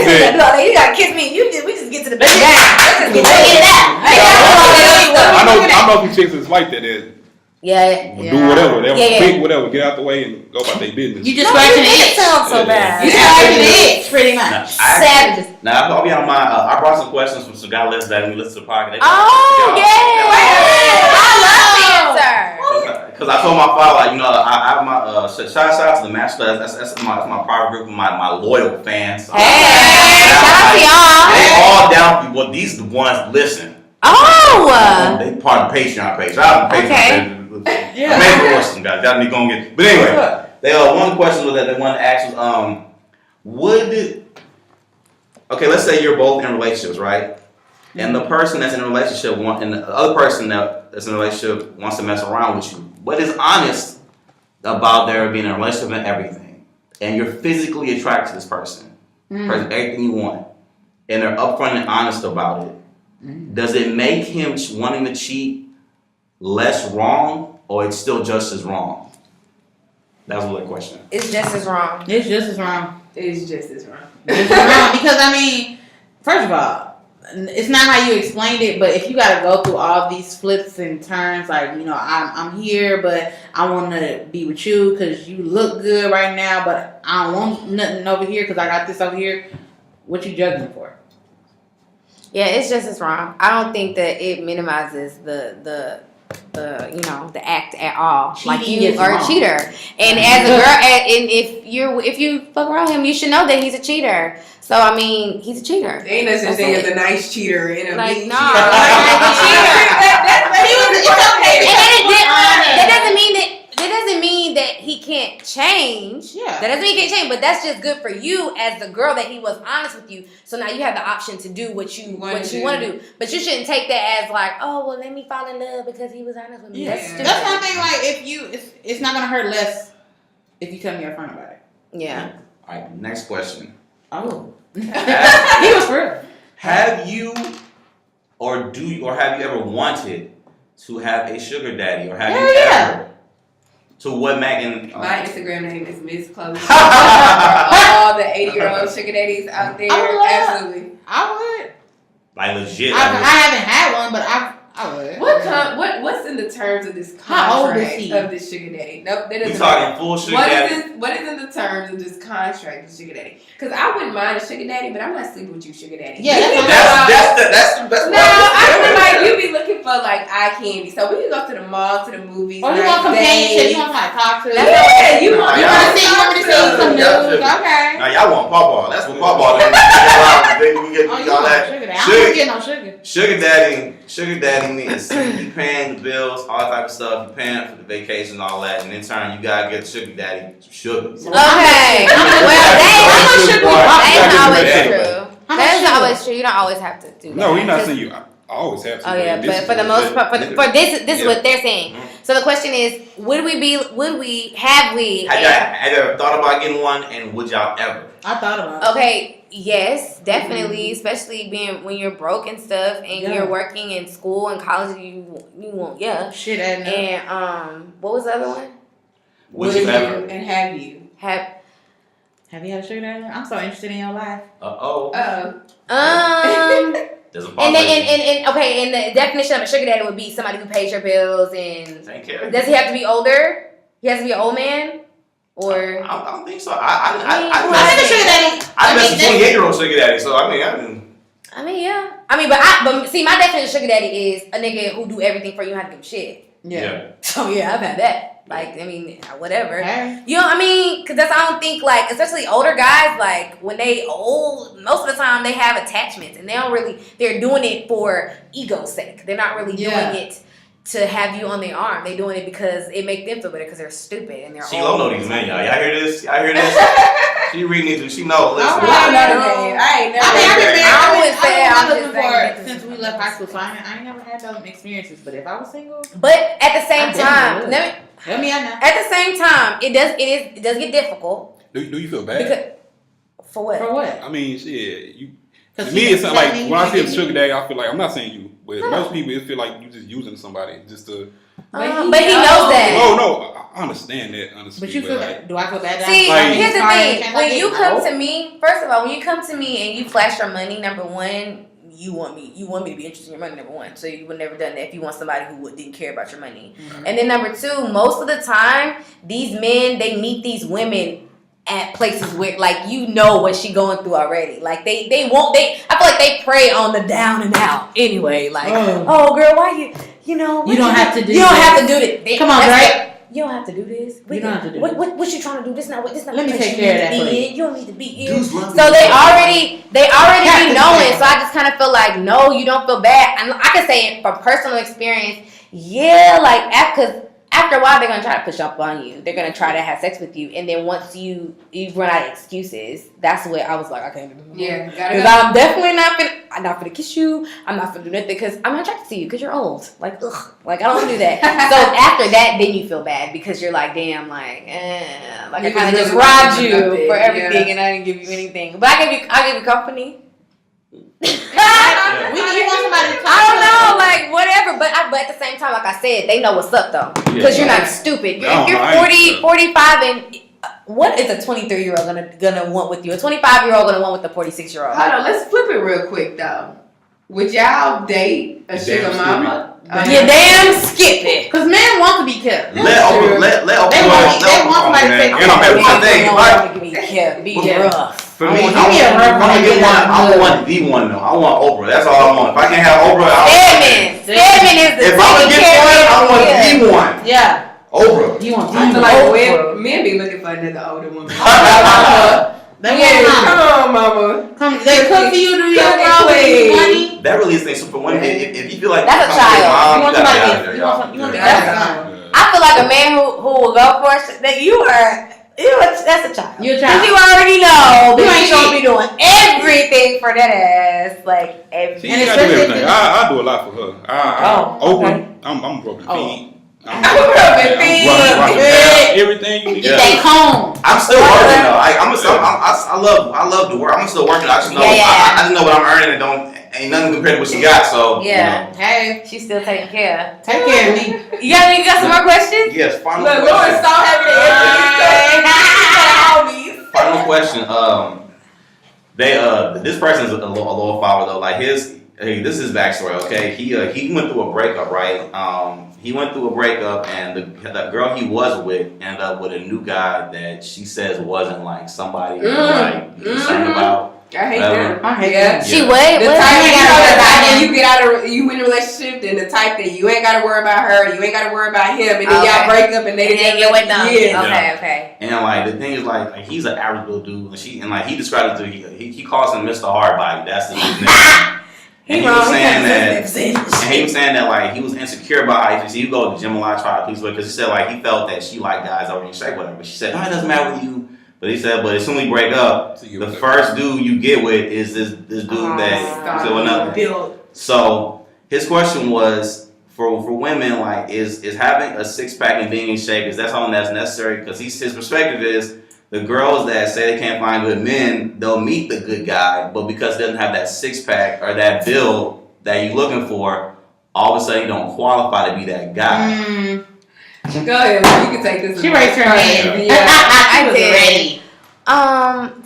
Speaker 1: you gotta kiss me. We just get to the bed. Let's just get it out.
Speaker 5: I know some chicks that's like that. Do whatever. They'll quick whatever. Get out the way and go about their business.
Speaker 2: You just scratching it.
Speaker 1: It sounds so bad.
Speaker 2: You scratching it, pretty much.
Speaker 1: Savages.
Speaker 4: Now I'll be on my. I brought some questions from some guy listeners that we listen to the podcast.
Speaker 1: Oh yeah! I love the answer.
Speaker 4: Because I told my father, like, I have my shout out to the master. That's my private group of my loyal fans. So
Speaker 1: hey, shout out to y'all.
Speaker 4: They all down. Well, these are the ones listen.
Speaker 1: Oh,
Speaker 4: they part of the Patreon page. I have a Patreon page. Yeah. Maybe for some guys. Y'all need to go and get. But anyway, they one question was that they wanted to ask was okay, let's say you're both in relationships, right? And the person that's in a relationship and the other person that's in a relationship wants to mess around with you. What is honest about there being a relationship and everything? And you're physically attracted to this person. Everything you want. And they're upfront and honest about it. Does it make him wanting to cheat less wrong, or it's still just as wrong? That was the question.
Speaker 1: It's just as wrong.
Speaker 2: It's just as wrong.
Speaker 3: It's just as wrong.
Speaker 2: It's wrong because, I mean, first of all, it's not how you explained it, but if you got to go through all these flips and turns, like, I'm here, but I want to be with you because you look good right now, but I don't want nothing over here because I got this over here. What you judging for?
Speaker 1: Yeah, it's just as wrong. I don't think that it minimizes the act at all.
Speaker 2: Cheating,
Speaker 1: like you are a cheater, and as a girl, and if you fuck around him, you should know that he's a cheater. So I mean, he's a cheater.
Speaker 3: There ain't no such thing as a nice cheater and a mean cheater.
Speaker 1: That doesn't mean that he can't change. Yeah. That doesn't mean he can't change, but that's just good for you as the girl that he was honest with you. So now you have the option to do what you want to do. But you shouldn't take that as like, oh well, let me fall in love because he was honest with me.
Speaker 2: Yeah. That's one thing. Like it's not gonna hurt less if you tell me upfront about it.
Speaker 1: Yeah.
Speaker 4: All right. Next question.
Speaker 2: Oh. He was for real.
Speaker 4: Have you have you ever wanted to have a sugar daddy, or have you ever? So what Megan?
Speaker 3: My Instagram name is Miss Chloe. For all the 80-year-old sugar daddies out there, absolutely.
Speaker 2: I would.
Speaker 4: Like legit.
Speaker 2: I haven't had one, but I would.
Speaker 3: What's in the terms of this
Speaker 2: How old is
Speaker 3: contract
Speaker 2: he?
Speaker 3: of this sugar daddy? Nope, that doesn't.
Speaker 4: You talking full sugar daddy?
Speaker 3: What is in the terms of this contract of sugar daddy? Because I wouldn't mind a sugar daddy, but I'm not sleeping with you, sugar daddy.
Speaker 2: Yeah,
Speaker 4: that's
Speaker 3: no. I feel like you be looking for like eye candy, so we can go to the mall, to the movies.
Speaker 2: Or you want companionship? You want somebody to talk to?
Speaker 3: Yeah, you want
Speaker 2: to see some news? Okay.
Speaker 4: Now y'all want pawpaw? That's what pawpaw is. We get all that.
Speaker 2: I don't get no sugar.
Speaker 4: Sugar daddy means you paying the bills, all that type of stuff. You paying for the vacation, all that, and in turn you gotta get sugar daddy sugar.
Speaker 1: Okay. That's always true. That's always true. You don't always have to do that.
Speaker 5: No, we're not saying you always have to.
Speaker 1: Oh yeah, but for the most part, for this is what they're saying. So the question is, have we?
Speaker 4: Have you ever thought about getting one, and would y'all ever?
Speaker 2: I thought about it.
Speaker 1: Okay. Yes, definitely, especially being when you're broke and stuff, and you're working in school and college. You won't,
Speaker 2: shit. And
Speaker 1: what was the other one?
Speaker 4: Would you ever?
Speaker 3: And have you
Speaker 2: you had a sugar daddy? I'm so interested in your life.
Speaker 4: There's a
Speaker 1: and the definition of a sugar daddy would be somebody who pays your bills and
Speaker 4: take care.
Speaker 1: Does he have to be older? He has to be an old man. Or
Speaker 4: I don't think so.
Speaker 2: I met a sugar daddy.
Speaker 4: I met a 28-year-old sugar daddy. So I mean,
Speaker 1: yeah. But see, my definition of sugar daddy is a nigga who do everything for you, and have to give a shit.
Speaker 4: Yeah.
Speaker 1: So yeah, I've had that. Like, I mean, whatever.
Speaker 2: Okay.
Speaker 1: You know what I mean? Because I don't think, like, especially older guys, like, when they old, most of the time they have attachments. And they don't really, they're doing it for ego's sake. They're not really doing it to have you on their arm. They're doing it because it makes them feel better because they're stupid and they're
Speaker 4: She
Speaker 1: old.
Speaker 4: don't know these men, y'all. Y'all hear this? Y'all hear this? She reading these. She know. Listen.
Speaker 3: I ain't never.
Speaker 2: I've been married since we left high school, so I ain't never had those experiences. But if I was single,
Speaker 1: But at the same time,
Speaker 2: tell me I know.
Speaker 1: at the same time, it does get difficult.
Speaker 5: Do you feel bad?
Speaker 1: Because, for what?
Speaker 2: For what?
Speaker 5: I mean, shit. To
Speaker 2: Cause
Speaker 5: me, it's not like when I feel
Speaker 2: you
Speaker 5: sugar daddy, I feel like I'm not saying you, but most people it feel like you just using somebody just to.
Speaker 1: But he knows that.
Speaker 5: Oh no, I understand that. Honestly,
Speaker 2: But you feel
Speaker 5: like,
Speaker 2: do I feel bad?
Speaker 1: See,
Speaker 5: Like-
Speaker 1: here's the thing. When you come
Speaker 2: to
Speaker 1: to me, first of all, when you come to me and you flash your money, number one, you want me to be interested in your money, number one. So you would never done that if you want somebody who didn't care about your money.
Speaker 2: Mm-hmm.
Speaker 1: And then number two, most of the time, these men, they meet these women at places where, like, you know what she going through already. Like, I feel like they prey on the down and out anyway. Like, oh girl, why you don't have to do this.
Speaker 2: Come on, right?
Speaker 1: You don't have to do this.
Speaker 2: You don't have to do
Speaker 1: what you trying to do? This not.
Speaker 2: Let me take care of that for you.
Speaker 1: You don't need to be in. So they already be knowing. So I just kind of feel like, no, you don't feel bad. And I can say it from personal experience. Yeah, like after a while they're gonna try to push up on you. They're gonna try to have sex with you, and then once you run out of excuses, that's what I was like, I can't do.
Speaker 3: Yeah,
Speaker 1: because I'm definitely I'm not gonna kiss you. I'm not gonna do nothing because I'm not attracted to you because you're old. Like, ugh, like I don't want to do that. So after that, then you feel bad because you're like, damn, like I kind of just robbed you for everything, and I didn't give you anything. But I give you company.
Speaker 2: You want somebody to
Speaker 1: I don't know, like whatever, but at the same time, like I said, they know what's up though, because you're not stupid. If you're 40, 45, and what is a 23-year-old gonna want with you? A 25-year-old gonna want with a 46-year-old?
Speaker 3: Hold on, let's flip it real quick though. Would y'all date a sugar mama?
Speaker 1: You damn skip it.
Speaker 2: Because men want to be kept.
Speaker 4: Let
Speaker 2: They want somebody to take
Speaker 1: care of. Be rough.
Speaker 4: For me, I want the one though. I want Oprah. That's all I want. If I can't have Oprah,
Speaker 1: Stedman is the
Speaker 4: if I'm gonna get one, I want the one.
Speaker 2: Yeah.
Speaker 4: Oprah.
Speaker 2: You want
Speaker 3: I
Speaker 2: the
Speaker 3: feel like
Speaker 2: Oprah.
Speaker 3: men be looking for another older woman.
Speaker 2: They
Speaker 3: Come on, mama.
Speaker 2: They cook for you, do your girl, money.
Speaker 4: That really is things for women. If you feel like
Speaker 1: that's a child.
Speaker 2: You want somebody to be that.
Speaker 1: I feel like a man who will go for it, that that's a child.
Speaker 2: You're a child.
Speaker 1: You already know that you gonna be doing everything for that ass, like everything.
Speaker 5: See, I do everything. I do a lot for her. Oprah. I'm broken feet. Everything you need.
Speaker 2: Stay home.
Speaker 4: I'm still working though. I love the work. I'm still working. I just know I just know what I'm earning and ain't nothing compared to what she got. So
Speaker 2: Hey,
Speaker 1: she's still taking care.
Speaker 2: Take care of me.
Speaker 1: You got some more questions?
Speaker 4: Yes. Final
Speaker 3: Look,
Speaker 4: question.
Speaker 3: Lauren's so happy to answer these questions.
Speaker 4: Final question. This person's a little follower though. Like this is his backstory. Okay, he went through a breakup, right? He went through a breakup, and the girl he was with ended up with a new guy that she says wasn't like somebody like concerned about.
Speaker 3: I hate that.
Speaker 2: I hate that.
Speaker 1: She what?
Speaker 3: The type you get out of you in a relationship, then the type that you ain't gotta worry about her, you ain't gotta worry about him, and then y'all break up and they didn't
Speaker 1: get what done.
Speaker 3: Yeah.
Speaker 1: Okay.
Speaker 4: And like the thing is like he's an average little dude, and he described it to he calls him Mr. Hardbody. That's his name. And he was saying that like he was insecure about how you go to the gym a lot, try to please her, because he said like he felt that she liked guys already in shape, whatever. But she said, no, it doesn't matter with you. But he said, but as soon as we break up, the first dude you get with is this dude that so another. So his question was for women, like is having a 6-pack and being in shape, is that something that's necessary? Because his perspective is the girls that say they can't find good men, they'll meet the good guy, but because it doesn't have that 6-pack or that build that you're looking for, all of a sudden you don't qualify to be that guy.
Speaker 3: Go ahead, you can take this.
Speaker 2: She raised her hand.
Speaker 1: I
Speaker 2: was
Speaker 1: did.
Speaker 2: ready.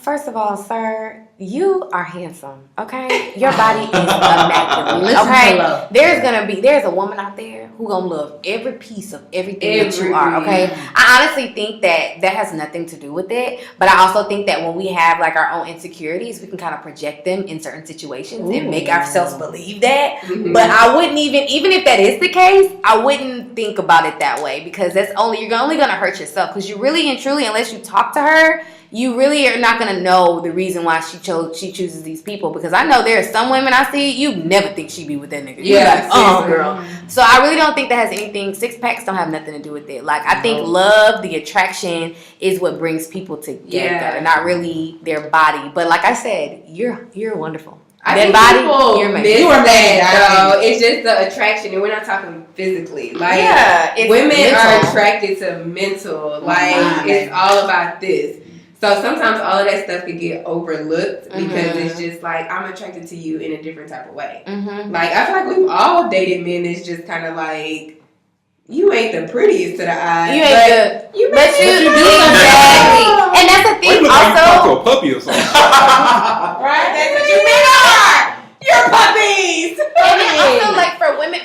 Speaker 1: First of all, sir, you are handsome, okay? Your body is immaculate, okay? There's a woman out there who gonna love every piece of everything that you are, okay? I honestly think that has nothing to do with it, but I also think that when we have like our own insecurities, we can kind of project them in certain situations and make ourselves believe that. But I wouldn't even if that is the case, I wouldn't think about it that way, because you're only gonna hurt yourself, because you really and truly, unless you talk to her, you really are not gonna know the reason why she chooses these people. Because I know there are some women I see, you never think she'd be with that nigga.
Speaker 3: Yeah,
Speaker 1: like, girl. So I really don't think that has anything. Six packs don't have nothing to do with it. Like, I think love, the attraction, is what brings people together, not really their body. But like I said, you're wonderful. That body, you're amazing.
Speaker 3: You are mad, though. It's just the attraction, and we're not talking physically. Like, women are attracted to mental. Like, it's all about this. So sometimes all of that stuff could get overlooked because it's just like, I'm attracted to you in a different type of way. Like, I feel like we've all dated men that's just kind of like, you ain't the prettiest to the eye. You ain't but you do exactly. And that's the thing. Also,
Speaker 5: you to a puppy or something.
Speaker 3: Right? That's what you mean are. You're puppies.
Speaker 1: And I feel like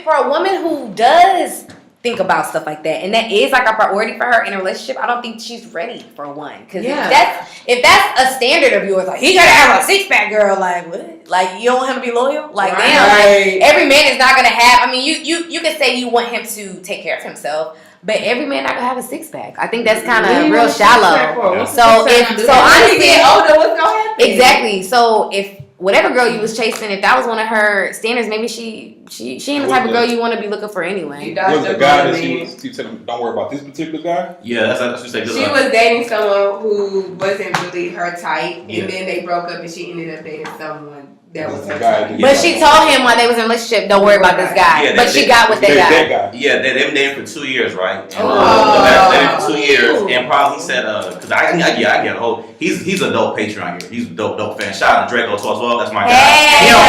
Speaker 1: for a woman who does think about stuff like that, and that is like a priority for her in a relationship, I don't think she's ready for one. Because if that's a standard of yours, like, he gotta have a six-pack, girl, like, what? Like, you don't want him to be loyal? Like, damn, like, every man is not gonna have, I mean, you can say you want him to take care of himself, but every man not gonna have a six-pack. I think that's kind of real shallow. So honestly,
Speaker 3: get older, what's gonna happen?
Speaker 1: Exactly. So if whatever girl you was chasing, if that was one of her standards, maybe she ain't the type of girl you want to be looking for anyway.
Speaker 5: Was the guy that she telling him, don't worry about this particular guy?
Speaker 4: Yeah, that's what she said.
Speaker 3: She was dating someone who wasn't really her type, and then they broke up, and she ended up dating someone that was her type.
Speaker 1: But she told him while they was in a relationship, don't worry about this guy. Yeah, but she got with that guy.
Speaker 4: Yeah, they've been dating for 2 years, right? And they've been dating for 2 years, and probably he said, because I get a whole. He's a dope Patreon here. He's a dope fan. Shout out to Draco 1212. That's my guy. He don't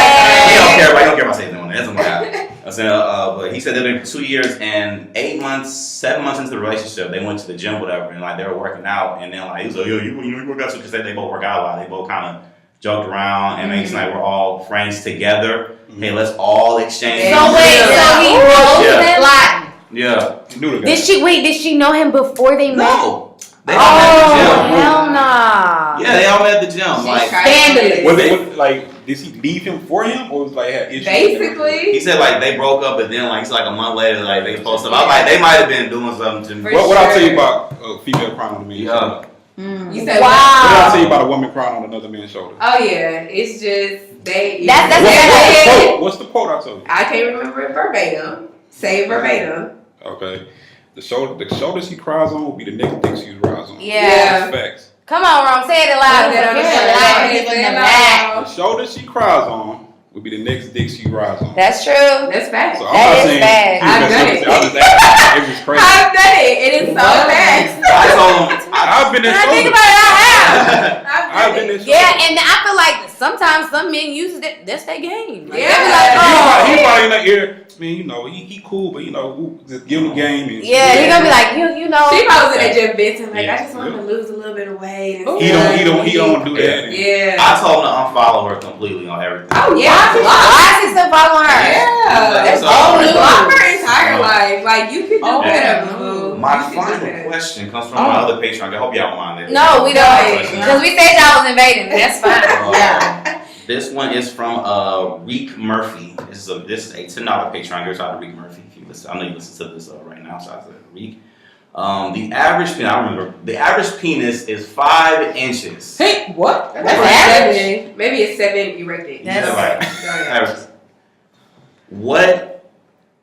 Speaker 4: care. He don't care about saying that. That's my guy. I said, but he said they've been for 2 years, and 7 months into the relationship, they went to the gym, whatever, and like they were working out, and then like he was like, yo, you work out too, because they both work out a lot. They both kind of joked around, and it like we're all friends together. Hey, let's all exchange.
Speaker 1: So wait, so he knows him? Like,
Speaker 4: yeah.
Speaker 1: Did she know him before they met?
Speaker 4: No. They all met at the gym.
Speaker 1: Hell nah.
Speaker 4: Yeah, they all met at the gym. Like,
Speaker 3: scandalous.
Speaker 5: Was it like, did he leave him for him, or was like had issues?
Speaker 3: Basically,
Speaker 4: he said like they broke up, but then like it's like a month later, like they posted. I was like, they might have been doing something to me.
Speaker 5: What I'll tell you about female crying on the man's shoulder?
Speaker 3: You said
Speaker 1: wow.
Speaker 5: What I'll tell you about a woman crying on another man's shoulder?
Speaker 3: Oh yeah, it's just they.
Speaker 5: What's the quote I told you?
Speaker 3: I can't remember it verbatim. Say it verbatim.
Speaker 5: Okay. The shoulder she cries on will be the next dick she rides on.
Speaker 1: Yeah.
Speaker 5: Facts.
Speaker 1: Come on, Ron, say it aloud.
Speaker 5: The shoulder she cries on will be the next dick she rides on.
Speaker 1: That's true.
Speaker 3: That's facts.
Speaker 5: So I'm not saying
Speaker 3: I've done it.
Speaker 5: It was crazy.
Speaker 3: I've done it. It is so facts.
Speaker 5: I've been in.
Speaker 1: I think about it, I have.
Speaker 5: I've been in.
Speaker 1: Yeah, and I feel like sometimes some men use it. That's their game. Like,
Speaker 3: yeah.
Speaker 5: He probably in the ear. I mean, you know, he cool, but you know, just give him the game. And
Speaker 1: he gonna be like, you know.
Speaker 3: She probably was in that venting, like, I just want to lose a little bit of weight.
Speaker 5: He don't do that.
Speaker 3: Yeah.
Speaker 4: I told him to unfollow her completely on everything.
Speaker 3: Oh yeah.
Speaker 1: Why is he still following her?
Speaker 3: Yeah. That's all. Block her entire life. Like, you could do better, boo.
Speaker 4: My final question comes from my other Patreon. I hope y'all don't mind it.
Speaker 1: No, we don't. Because we said y'all was invading. That's fine.
Speaker 4: This one is from Reek Murphy. This is a $10 Patreon. Go shout out to Reek Murphy. If you listen, I know you listen to this right now. Shout out to Reek. The average penis. I remember the average penis is 5 inches.
Speaker 3: Hey, what? That's average. Maybe it's 7 erected.
Speaker 4: That's right. What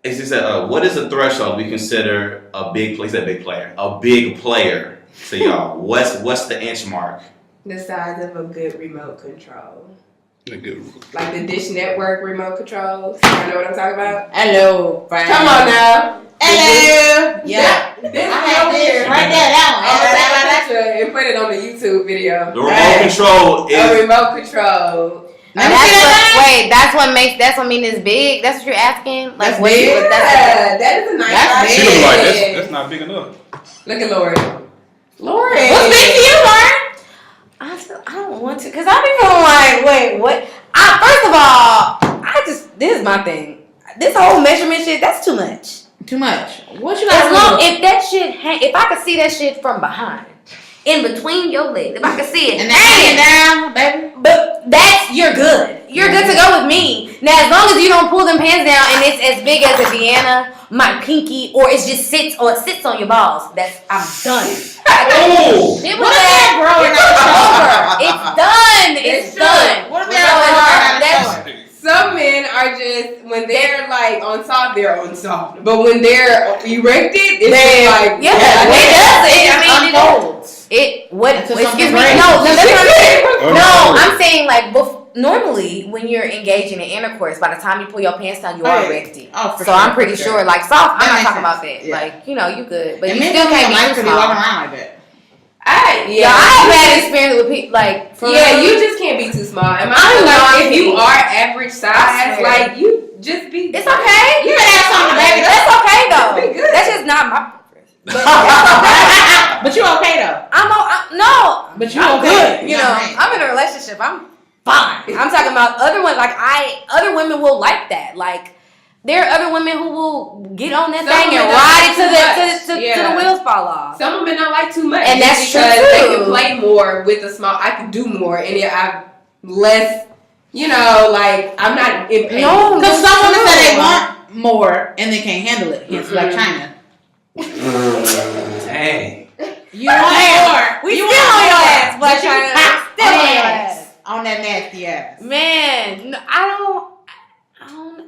Speaker 4: is the threshold we consider a big player? A big player. A big player. So y'all, what's the inch mark?
Speaker 3: The size of a good remote control. Like the Dish Network remote controls. You know what I'm talking about?
Speaker 2: Hello, friend.
Speaker 3: Come on now.
Speaker 2: Hello. Yeah.
Speaker 3: This is
Speaker 2: right there, that one.
Speaker 3: I'm gonna take a picture and put it on the YouTube video.
Speaker 4: The remote control is
Speaker 3: a remote control.
Speaker 1: That's what means it's big. That's what you're asking. Like,
Speaker 3: that's big. That is a nice size.
Speaker 5: She was like, that's not big enough.
Speaker 3: Look at Lori.
Speaker 1: What's big to you, Lauren? I don't want to, cause I be feeling like, wait, what? First of all, this is my thing. This whole measurement shit, that's too much.
Speaker 2: Too much. What you got?
Speaker 1: As long if that shit, if I could see that shit from behind, in between your legs, if I could see it,
Speaker 2: and then hanging down, baby.
Speaker 1: But you're good. You're good to go with me. Now, as long as you don't pull them pants down and it's as big as a Deanna, my pinky, or it just sits on your balls, I'm done.
Speaker 5: Oh!
Speaker 1: It was that growing over. It's done. It's done.
Speaker 2: What if they're
Speaker 3: some men are just, when they're like on top, they're on top. But when they're erected, it's like,
Speaker 1: it does. It unfolds. Excuse me. No, that's what I'm saying. No, I'm saying like normally when you're engaging in intercourse, by the time you pull your pants down, you are erected.
Speaker 2: Oh, for
Speaker 1: so
Speaker 2: sure,
Speaker 1: I'm pretty sure, like soft. I'm not talking about that.
Speaker 2: Yeah.
Speaker 1: Like you good, but
Speaker 2: and
Speaker 1: you still can't be too small.
Speaker 2: walking around like that.
Speaker 1: I have bad experience with people like.
Speaker 3: You just can't be too small. And if you are average size, like you just be.
Speaker 1: It's okay.
Speaker 2: You can have something, baby.
Speaker 1: That's okay though. That's just not my preference.
Speaker 2: But you okay though?
Speaker 1: No.
Speaker 2: But you
Speaker 1: I'm
Speaker 2: okay?
Speaker 1: good. I'm in a relationship. I'm fine. I'm talking about other ones. Like other women will like that. Like there are other women who will get on that thing and ride it to the wheels fall off.
Speaker 3: Some women don't like too much,
Speaker 1: and that's true
Speaker 3: because they
Speaker 1: too.
Speaker 3: can play more with the small. I can do more, and I'm less. Like I'm not in pain.
Speaker 2: No, because some women say they want more and they can't handle it. It's like China.
Speaker 4: Dang.
Speaker 2: You want more.
Speaker 1: We still on your ass, but
Speaker 2: you
Speaker 1: still on your ass.
Speaker 2: On that nasty ass.
Speaker 1: Man,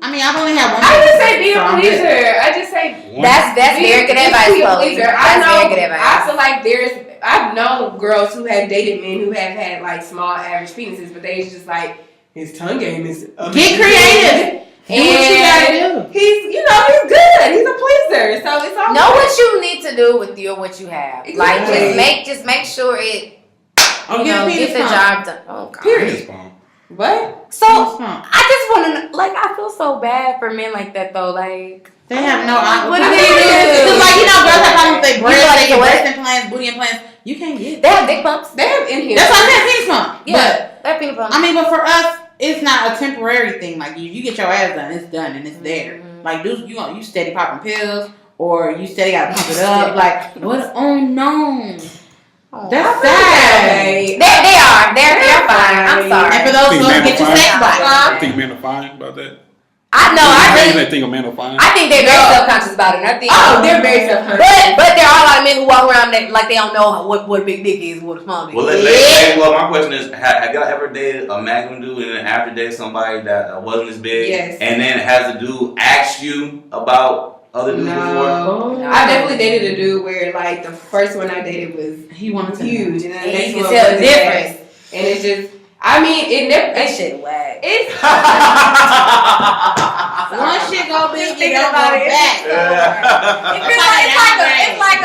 Speaker 2: I mean, I've only had one.
Speaker 3: I just say be a pleaser. I just say
Speaker 1: that's very good advice. That's very good advice.
Speaker 3: I feel like I've known girls who have dated men who have had like small average penises, but they just like his tongue game is amazing.
Speaker 2: Get creative. Do what you gotta do.
Speaker 3: He's good. He's a pleaser. So it's all
Speaker 1: know what you need to do with what you have.
Speaker 3: Exactly.
Speaker 1: Like just make sure it get the job done. Oh God.
Speaker 3: Period. What?
Speaker 1: So I just want to like I feel so bad for men like that though. Like
Speaker 2: they have no.
Speaker 1: What do they do?
Speaker 2: Because girls have problems with their breasts, they get breast implants, booty implants. You can't get.
Speaker 1: They have dick bumps.
Speaker 3: They have in here.
Speaker 2: That's why I said penis pump.
Speaker 1: Yeah, they have penis pumps.
Speaker 2: I mean, but for us, it's not a temporary thing. Like you get your ass done, it's done and it's there.
Speaker 1: Mm-hmm.
Speaker 2: Like you steady popping pills or you steady gotta pump it up. Like what? Oh no.
Speaker 1: Oh,
Speaker 2: that's sad.
Speaker 1: They are. They're fine. I'm sorry.
Speaker 2: And for those who get your sex back.
Speaker 5: I think men are fine about that.
Speaker 1: I
Speaker 5: think men are fine.
Speaker 1: I think they're very self-conscious about it. And I think
Speaker 3: they're very self-conscious.
Speaker 1: But there are a lot of men who walk around like they don't know what a big dick is, what a small dick
Speaker 4: is. Well, my question is, have y'all ever dated a Magnum dude and then after dated somebody that wasn't as big?
Speaker 3: Yes.
Speaker 4: And then has the dude asked you about other dudes before?
Speaker 3: No. I definitely dated a dude where like the first one I dated was
Speaker 2: he wanted to
Speaker 3: huge, and then the next
Speaker 1: you can
Speaker 3: one
Speaker 1: tell
Speaker 3: was
Speaker 1: the difference.
Speaker 3: And it's just, I mean, it never.
Speaker 1: That shit whack.
Speaker 3: It's
Speaker 2: one shit go big, you
Speaker 1: don't
Speaker 2: go back.
Speaker 1: It's like a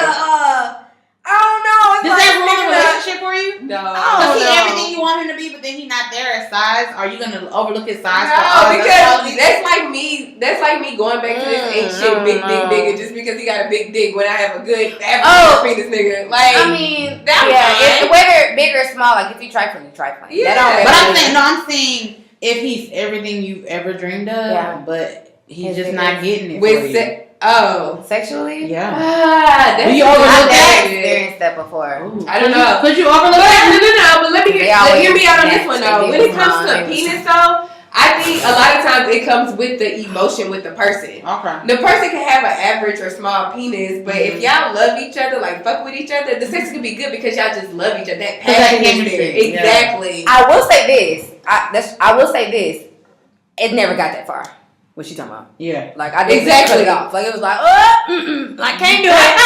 Speaker 1: I don't know.
Speaker 2: Does that ruin a relationship for you?
Speaker 3: No.
Speaker 2: Does he everything you want him to be, but then he's not there at size? Are you gonna overlook his size?
Speaker 3: No, because that's like me. That's like me going back to this ain't shit big dick nigga just because he got a big dick when I have a good average penis nigga. Like
Speaker 1: I mean, whether big or small, like if you trifling, you trifling.
Speaker 3: Yeah.
Speaker 2: But I'm saying if he's everything you've ever dreamed of, but he's just not getting it
Speaker 3: with
Speaker 2: for you.
Speaker 1: Sexually?
Speaker 2: Yeah.
Speaker 3: Do
Speaker 2: you overlook that?
Speaker 1: I've experienced that before.
Speaker 3: Ooh, I don't know.
Speaker 2: Could you overlook that?
Speaker 3: No. But let me hear me out on this one though. When it comes to penis though, I think a lot of times it comes with the emotion with the person.
Speaker 2: Okay.
Speaker 3: The person can have an average or small penis, but if y'all love each other, like fuck with each other, the sex can be good because y'all just love each other. That passion is there. Exactly.
Speaker 1: I will say this. It never got that far. What she talking about?
Speaker 2: Yeah.
Speaker 1: Like I did cut it off. Like it was like, like can't do it.
Speaker 2: Let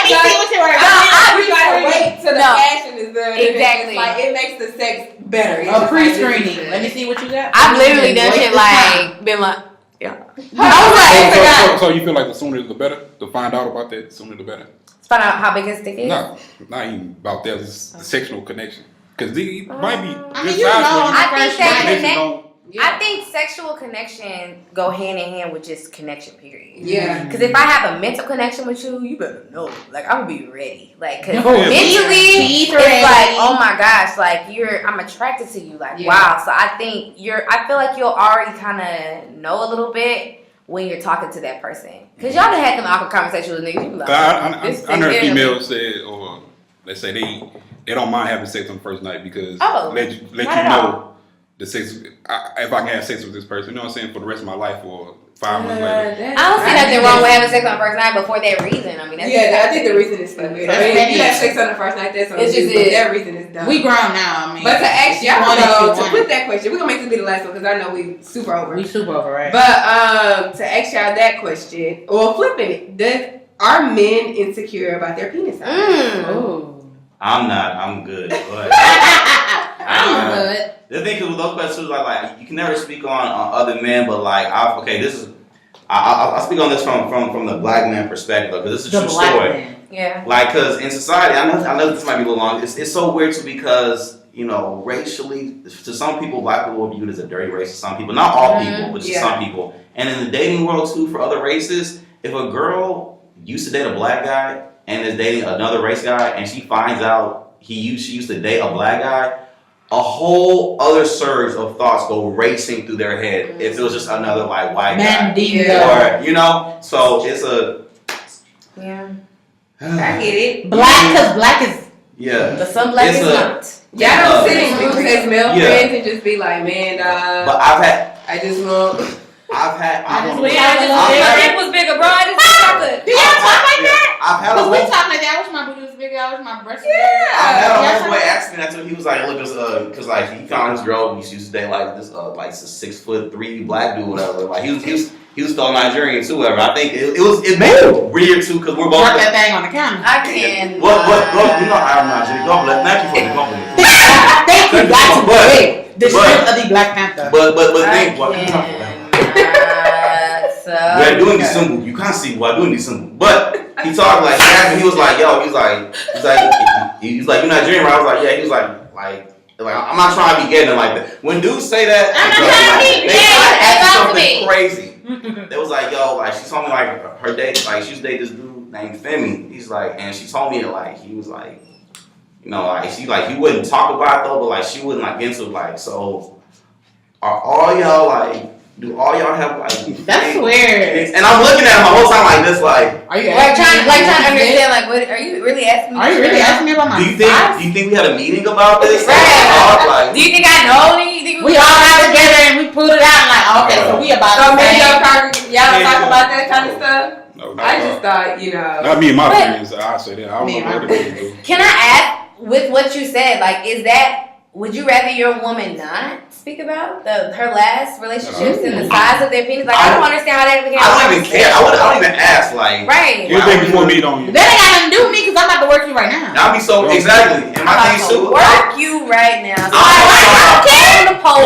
Speaker 2: me see what you are doing.
Speaker 3: We gotta wait till the passion is there.
Speaker 1: Exactly.
Speaker 3: Like it makes the sex better.
Speaker 2: A pre-screening. Let me see what you got.
Speaker 1: I've literally done shit like been like, yeah.
Speaker 5: So you feel like the sooner the better? To find out about that, the sooner the better.
Speaker 1: Find out how big his dick is.
Speaker 5: No, not even about that. It's the sexual connection. Because it might be.
Speaker 2: I mean, you know,
Speaker 1: I think that I think sexual connection go hand in hand with just connection, period.
Speaker 3: Yeah.
Speaker 1: Because if I have a mental connection with you, you better know. Like, I'm gonna be ready. Like, cause
Speaker 2: mentally,
Speaker 1: it's like, oh my gosh, like I'm attracted to you. Like, wow. So I think I feel like you'll already kind of know a little bit when you're talking to that person. Because y'all done had them awkward conversations with niggas. You be like,
Speaker 5: I heard females say, or let's say they don't mind having sex on the first night because let you know the sex. If I can have sex with this person, you know what I'm saying, for the rest of my life or 5 months later.
Speaker 1: I don't see nothing wrong with having sex on the first night, but for that reason, I mean, that's
Speaker 3: I think the reason is stupid. I mean, you have sex on the first night, that's on you, but that reason is dumb.
Speaker 2: We grown now, I mean.
Speaker 3: But to ask y'all though, to put that question, we're gonna make this be the last one because I know we super over.
Speaker 2: We super over, right?
Speaker 3: But to ask y'all that question, or flipping it, are men insecure about their penis size?
Speaker 4: I'm not. I'm good. But
Speaker 2: I'm good.
Speaker 4: The thing is with those questions, like you can never speak on other men, but like I'll speak on this from the black man perspective because this is a true story.
Speaker 2: Man.
Speaker 1: Yeah.
Speaker 4: Like, cause in society, I know this might be a little long. It's so weird too because racially, to some people, black people are viewed as a dirty race. To some people, not all people, but to some people. And in the dating world too, for other races, if a girl used to date a black guy and is dating another race guy, and she finds out she used to date a black guy, a whole other surge of thoughts go racing through their head if it was just another like white guy, or so it's a
Speaker 3: I get it.
Speaker 2: Black, because black is
Speaker 1: but some black is not.
Speaker 3: Y'all don't sit in groups as male friends and just be like, man,
Speaker 4: but I just want.
Speaker 1: My dick was bigger, bro. I just chocolate.
Speaker 2: Do y'all talk like that?
Speaker 4: I've had
Speaker 2: we talk like that. I wish my booty was bigger. I wish my breast was bigger.
Speaker 4: I've had a homeboy ask me that too. He was like, look, because like he found his girl. He used to date like this like 6'3" black dude, whatever. Like he was still Nigerian too, whatever. I think it made it weird too because we're both.
Speaker 2: Drop that thing on the counter.
Speaker 1: I can.
Speaker 4: What? You know I'm Nigerian. Thank you for the compliment.
Speaker 2: Thank you, black to big. The strength of the Black Panther.
Speaker 4: But think what you talking about. We're doing the symbol. You can't see we're doing the symbol. But he talked like he was like, yo, he's like, you Nigerian, right? I was like, yeah. He was like I'm not trying to be getting it like that. When dudes say that, they something crazy. They was like, yo, like she told me like her date, like she used to date this dude named Femi. He's like, and she told me that like he was like, like she like he wouldn't talk about it though, but like she wouldn't like get into like so. Are all y'all like? Do all y'all have like?
Speaker 2: That's weird.
Speaker 4: And I'm looking at him the whole time like this, like.
Speaker 1: Are you trying to understand? Like, what are you really asking me?
Speaker 2: Are you really asking me about my?
Speaker 4: Do you think we had a meeting about this?
Speaker 1: Right. Do you think I know? Do you think
Speaker 2: we all got together and we pulled it out and like, okay, so we about to
Speaker 3: maybe y'all talk about that kind of stuff?
Speaker 5: No,
Speaker 3: I just thought,
Speaker 5: Not me and my friends. I say that. I don't know what other people do.
Speaker 1: Can I ask, with what you said, like, would you rather your woman not speak about her last relationships and the size of their penis? Like, I don't understand how that became.
Speaker 4: I don't even care. I don't even ask. Like,
Speaker 1: right.
Speaker 5: Anything before me don't.
Speaker 2: That ain't got nothing to do with me because I'm about to work you right now.
Speaker 4: I'll be so exactly. And my thing too.
Speaker 1: Work you right now. So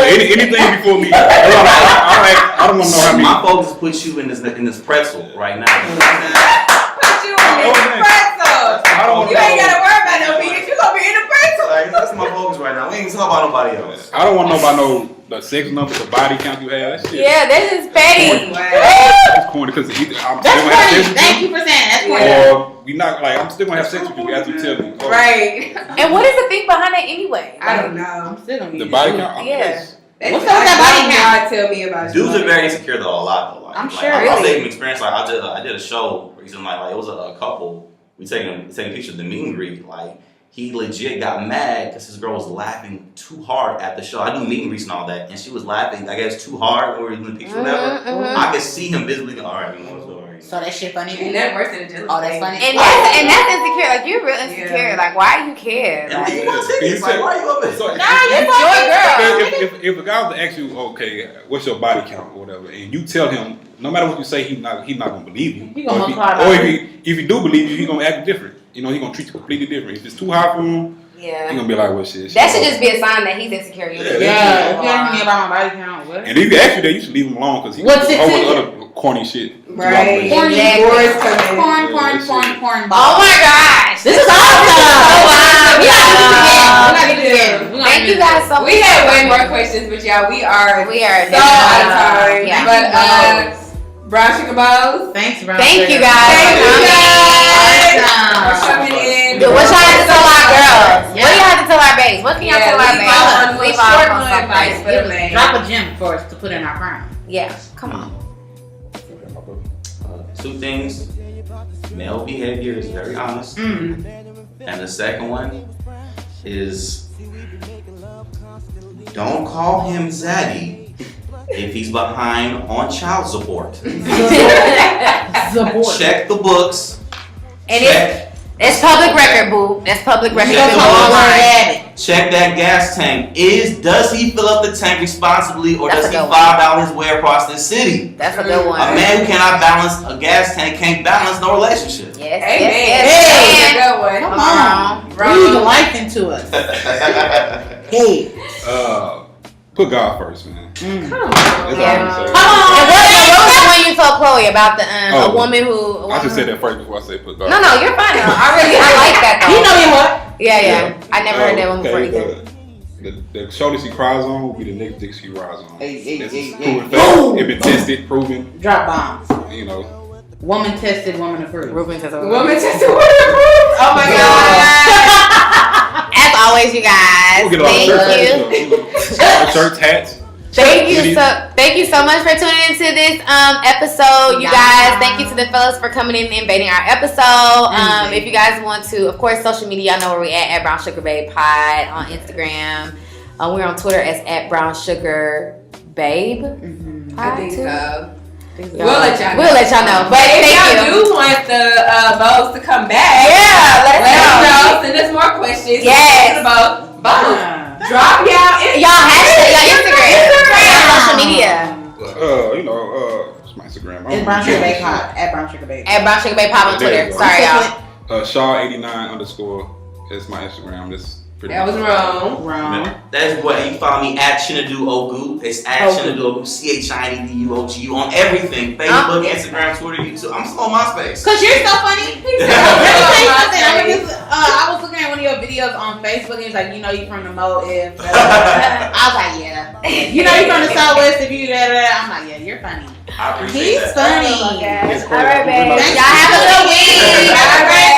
Speaker 5: anything before me. I don't want to know how many.
Speaker 4: My focus put you in this pretzel right now.
Speaker 3: Put you in this pretzel. You ain't gotta worry about no penis. You gonna be in the pretzel.
Speaker 4: Like, that's my focus right now. We ain't talking about nobody else.
Speaker 5: I don't want to know about the sex number, the body count you have. That shit.
Speaker 1: Yeah, that is petty.
Speaker 5: It's corny because I'm
Speaker 2: that's
Speaker 5: still gonna have sex with
Speaker 2: Thank you for saying that's corny.
Speaker 5: Or we not like I'm still gonna have sex with you after you tell me.
Speaker 3: Right.
Speaker 1: And what is the thing behind that anyway?
Speaker 3: I don't know.
Speaker 2: I'm still gonna
Speaker 5: The body count.
Speaker 1: Yeah.
Speaker 2: What's up with that body count?
Speaker 3: Tell me about
Speaker 4: dudes are very insecure though a lot though. Like,
Speaker 2: I'm sure.
Speaker 4: I was taking experience. Like I did a show recently. Like it was a couple. We taking pictures of the meet and greet. Like he legit got mad because his girl was laughing too hard at the show. I do meet and greets and all that, and she was laughing, I guess, too hard when we were doing the picture, whatever. I could see him visibly. All right, you know what's going on.
Speaker 2: So that shit funny.
Speaker 3: And that worse than a jealous.
Speaker 2: Oh, that's funny.
Speaker 1: And that's insecure. Like you're real insecure. Like why do you care?
Speaker 4: And
Speaker 1: Like,
Speaker 4: you want tickets? Like why are you up there?
Speaker 1: it's your girl.
Speaker 5: If a guy was to ask you, okay, what's your body count or whatever, and you tell him, no matter what you say, he's not gonna believe you.
Speaker 2: He gonna
Speaker 5: if he do believe you, he's gonna act different. He's gonna treat you completely different. If it's too high for him, he's gonna be like, "What shit?"
Speaker 1: That should just be a sign that he's insecure.
Speaker 2: Yeah, if you ask me about my body count, what?
Speaker 5: And if you ask you that, you should leave him alone because he's over other corny shit.
Speaker 3: Right.
Speaker 2: Corn.
Speaker 1: Oh my gosh,
Speaker 2: this is awesome.
Speaker 1: Thank you guys so much.
Speaker 3: We had way more questions, but y'all, we are
Speaker 1: so
Speaker 3: out of time.
Speaker 1: Yeah.
Speaker 3: But Brown Sugar Boes.
Speaker 2: Thanks, Brown.
Speaker 1: Thank you guys.
Speaker 3: For coming in.
Speaker 1: What y'all have to tell our girls? What do you have to tell our babes? What can y'all tell our babes?
Speaker 3: Leave off on some advice for the man.
Speaker 2: Drop a gem for us to put in our crown.
Speaker 1: Yeah, come on.
Speaker 4: 2 things. Male behavior is very honest. And the second one is don't call him Zaddy if he's behind on child support. Check the books.
Speaker 1: And it's public record, boo. That's public record.
Speaker 4: Check that gas tank. Does he fill up the tank responsibly, or does he $5 way across the city?
Speaker 1: That's a good one.
Speaker 4: A man who cannot balance a gas tank can't balance no relationship.
Speaker 1: Yes.
Speaker 3: Hey, good one.
Speaker 2: Come on. Breathe life into us. Hey.
Speaker 5: Put God first, man.
Speaker 3: Come on.
Speaker 5: That's all I'm saying.
Speaker 1: And what was the one you told Chloe about the a woman who?
Speaker 5: I just said that first before I said put God.
Speaker 1: No, you're fine. I like that though.
Speaker 2: You know you what?
Speaker 1: Yeah. I never heard that one before either.
Speaker 5: The shoulder she cries on will be the next dick she rides on.
Speaker 2: Hey.
Speaker 5: Proven fact. It's been tested, proven.
Speaker 2: Drop bombs.
Speaker 5: You know.
Speaker 2: Woman tested, woman approved.
Speaker 1: Woman tested,
Speaker 3: woman approved. Oh my God.
Speaker 1: As always, you guys. Thank you.
Speaker 5: Shirts, hats.
Speaker 1: Thank you so much for tuning into this episode, you guys. Thank you to the fellas for coming in and invading our episode. If you guys want to, of course, social media, y'all know where we at Brown Sugar Babe Pod on Instagram. We're on Twitter as @Brown Sugar Babe.
Speaker 3: I think so.
Speaker 1: We'll let y'all know. But
Speaker 3: if
Speaker 1: thank
Speaker 3: y'all
Speaker 1: you.
Speaker 3: do want the Boes to come back,
Speaker 1: let us know.
Speaker 3: Send us more questions.
Speaker 1: Yes.
Speaker 3: About Boes. Drop y'all
Speaker 1: hashtag, y'all Instagram, social media.
Speaker 5: It's my Instagram.
Speaker 2: It's Brown Sugar Babe Pod @Brown Sugar Babe.
Speaker 1: @Brown Sugar Babe Pod on Twitter. Sorry, y'all.
Speaker 5: Shaw89_ is my Instagram.
Speaker 3: That was wrong.
Speaker 4: That's what you follow me @Chinadu It's @Chinadu Ogu CHINEDUOGU on everything. Facebook, Instagram, Twitter, YouTube. I'm still on MySpace.
Speaker 2: Cause you're so funny. I was looking at one of your videos on Facebook and it's like, you from the Mo if I was like, yeah. You from the Southwest if you I'm like, yeah, you're funny.
Speaker 4: I appreciate
Speaker 2: He's funny.
Speaker 1: All right, babe.
Speaker 2: Y'all have a good week.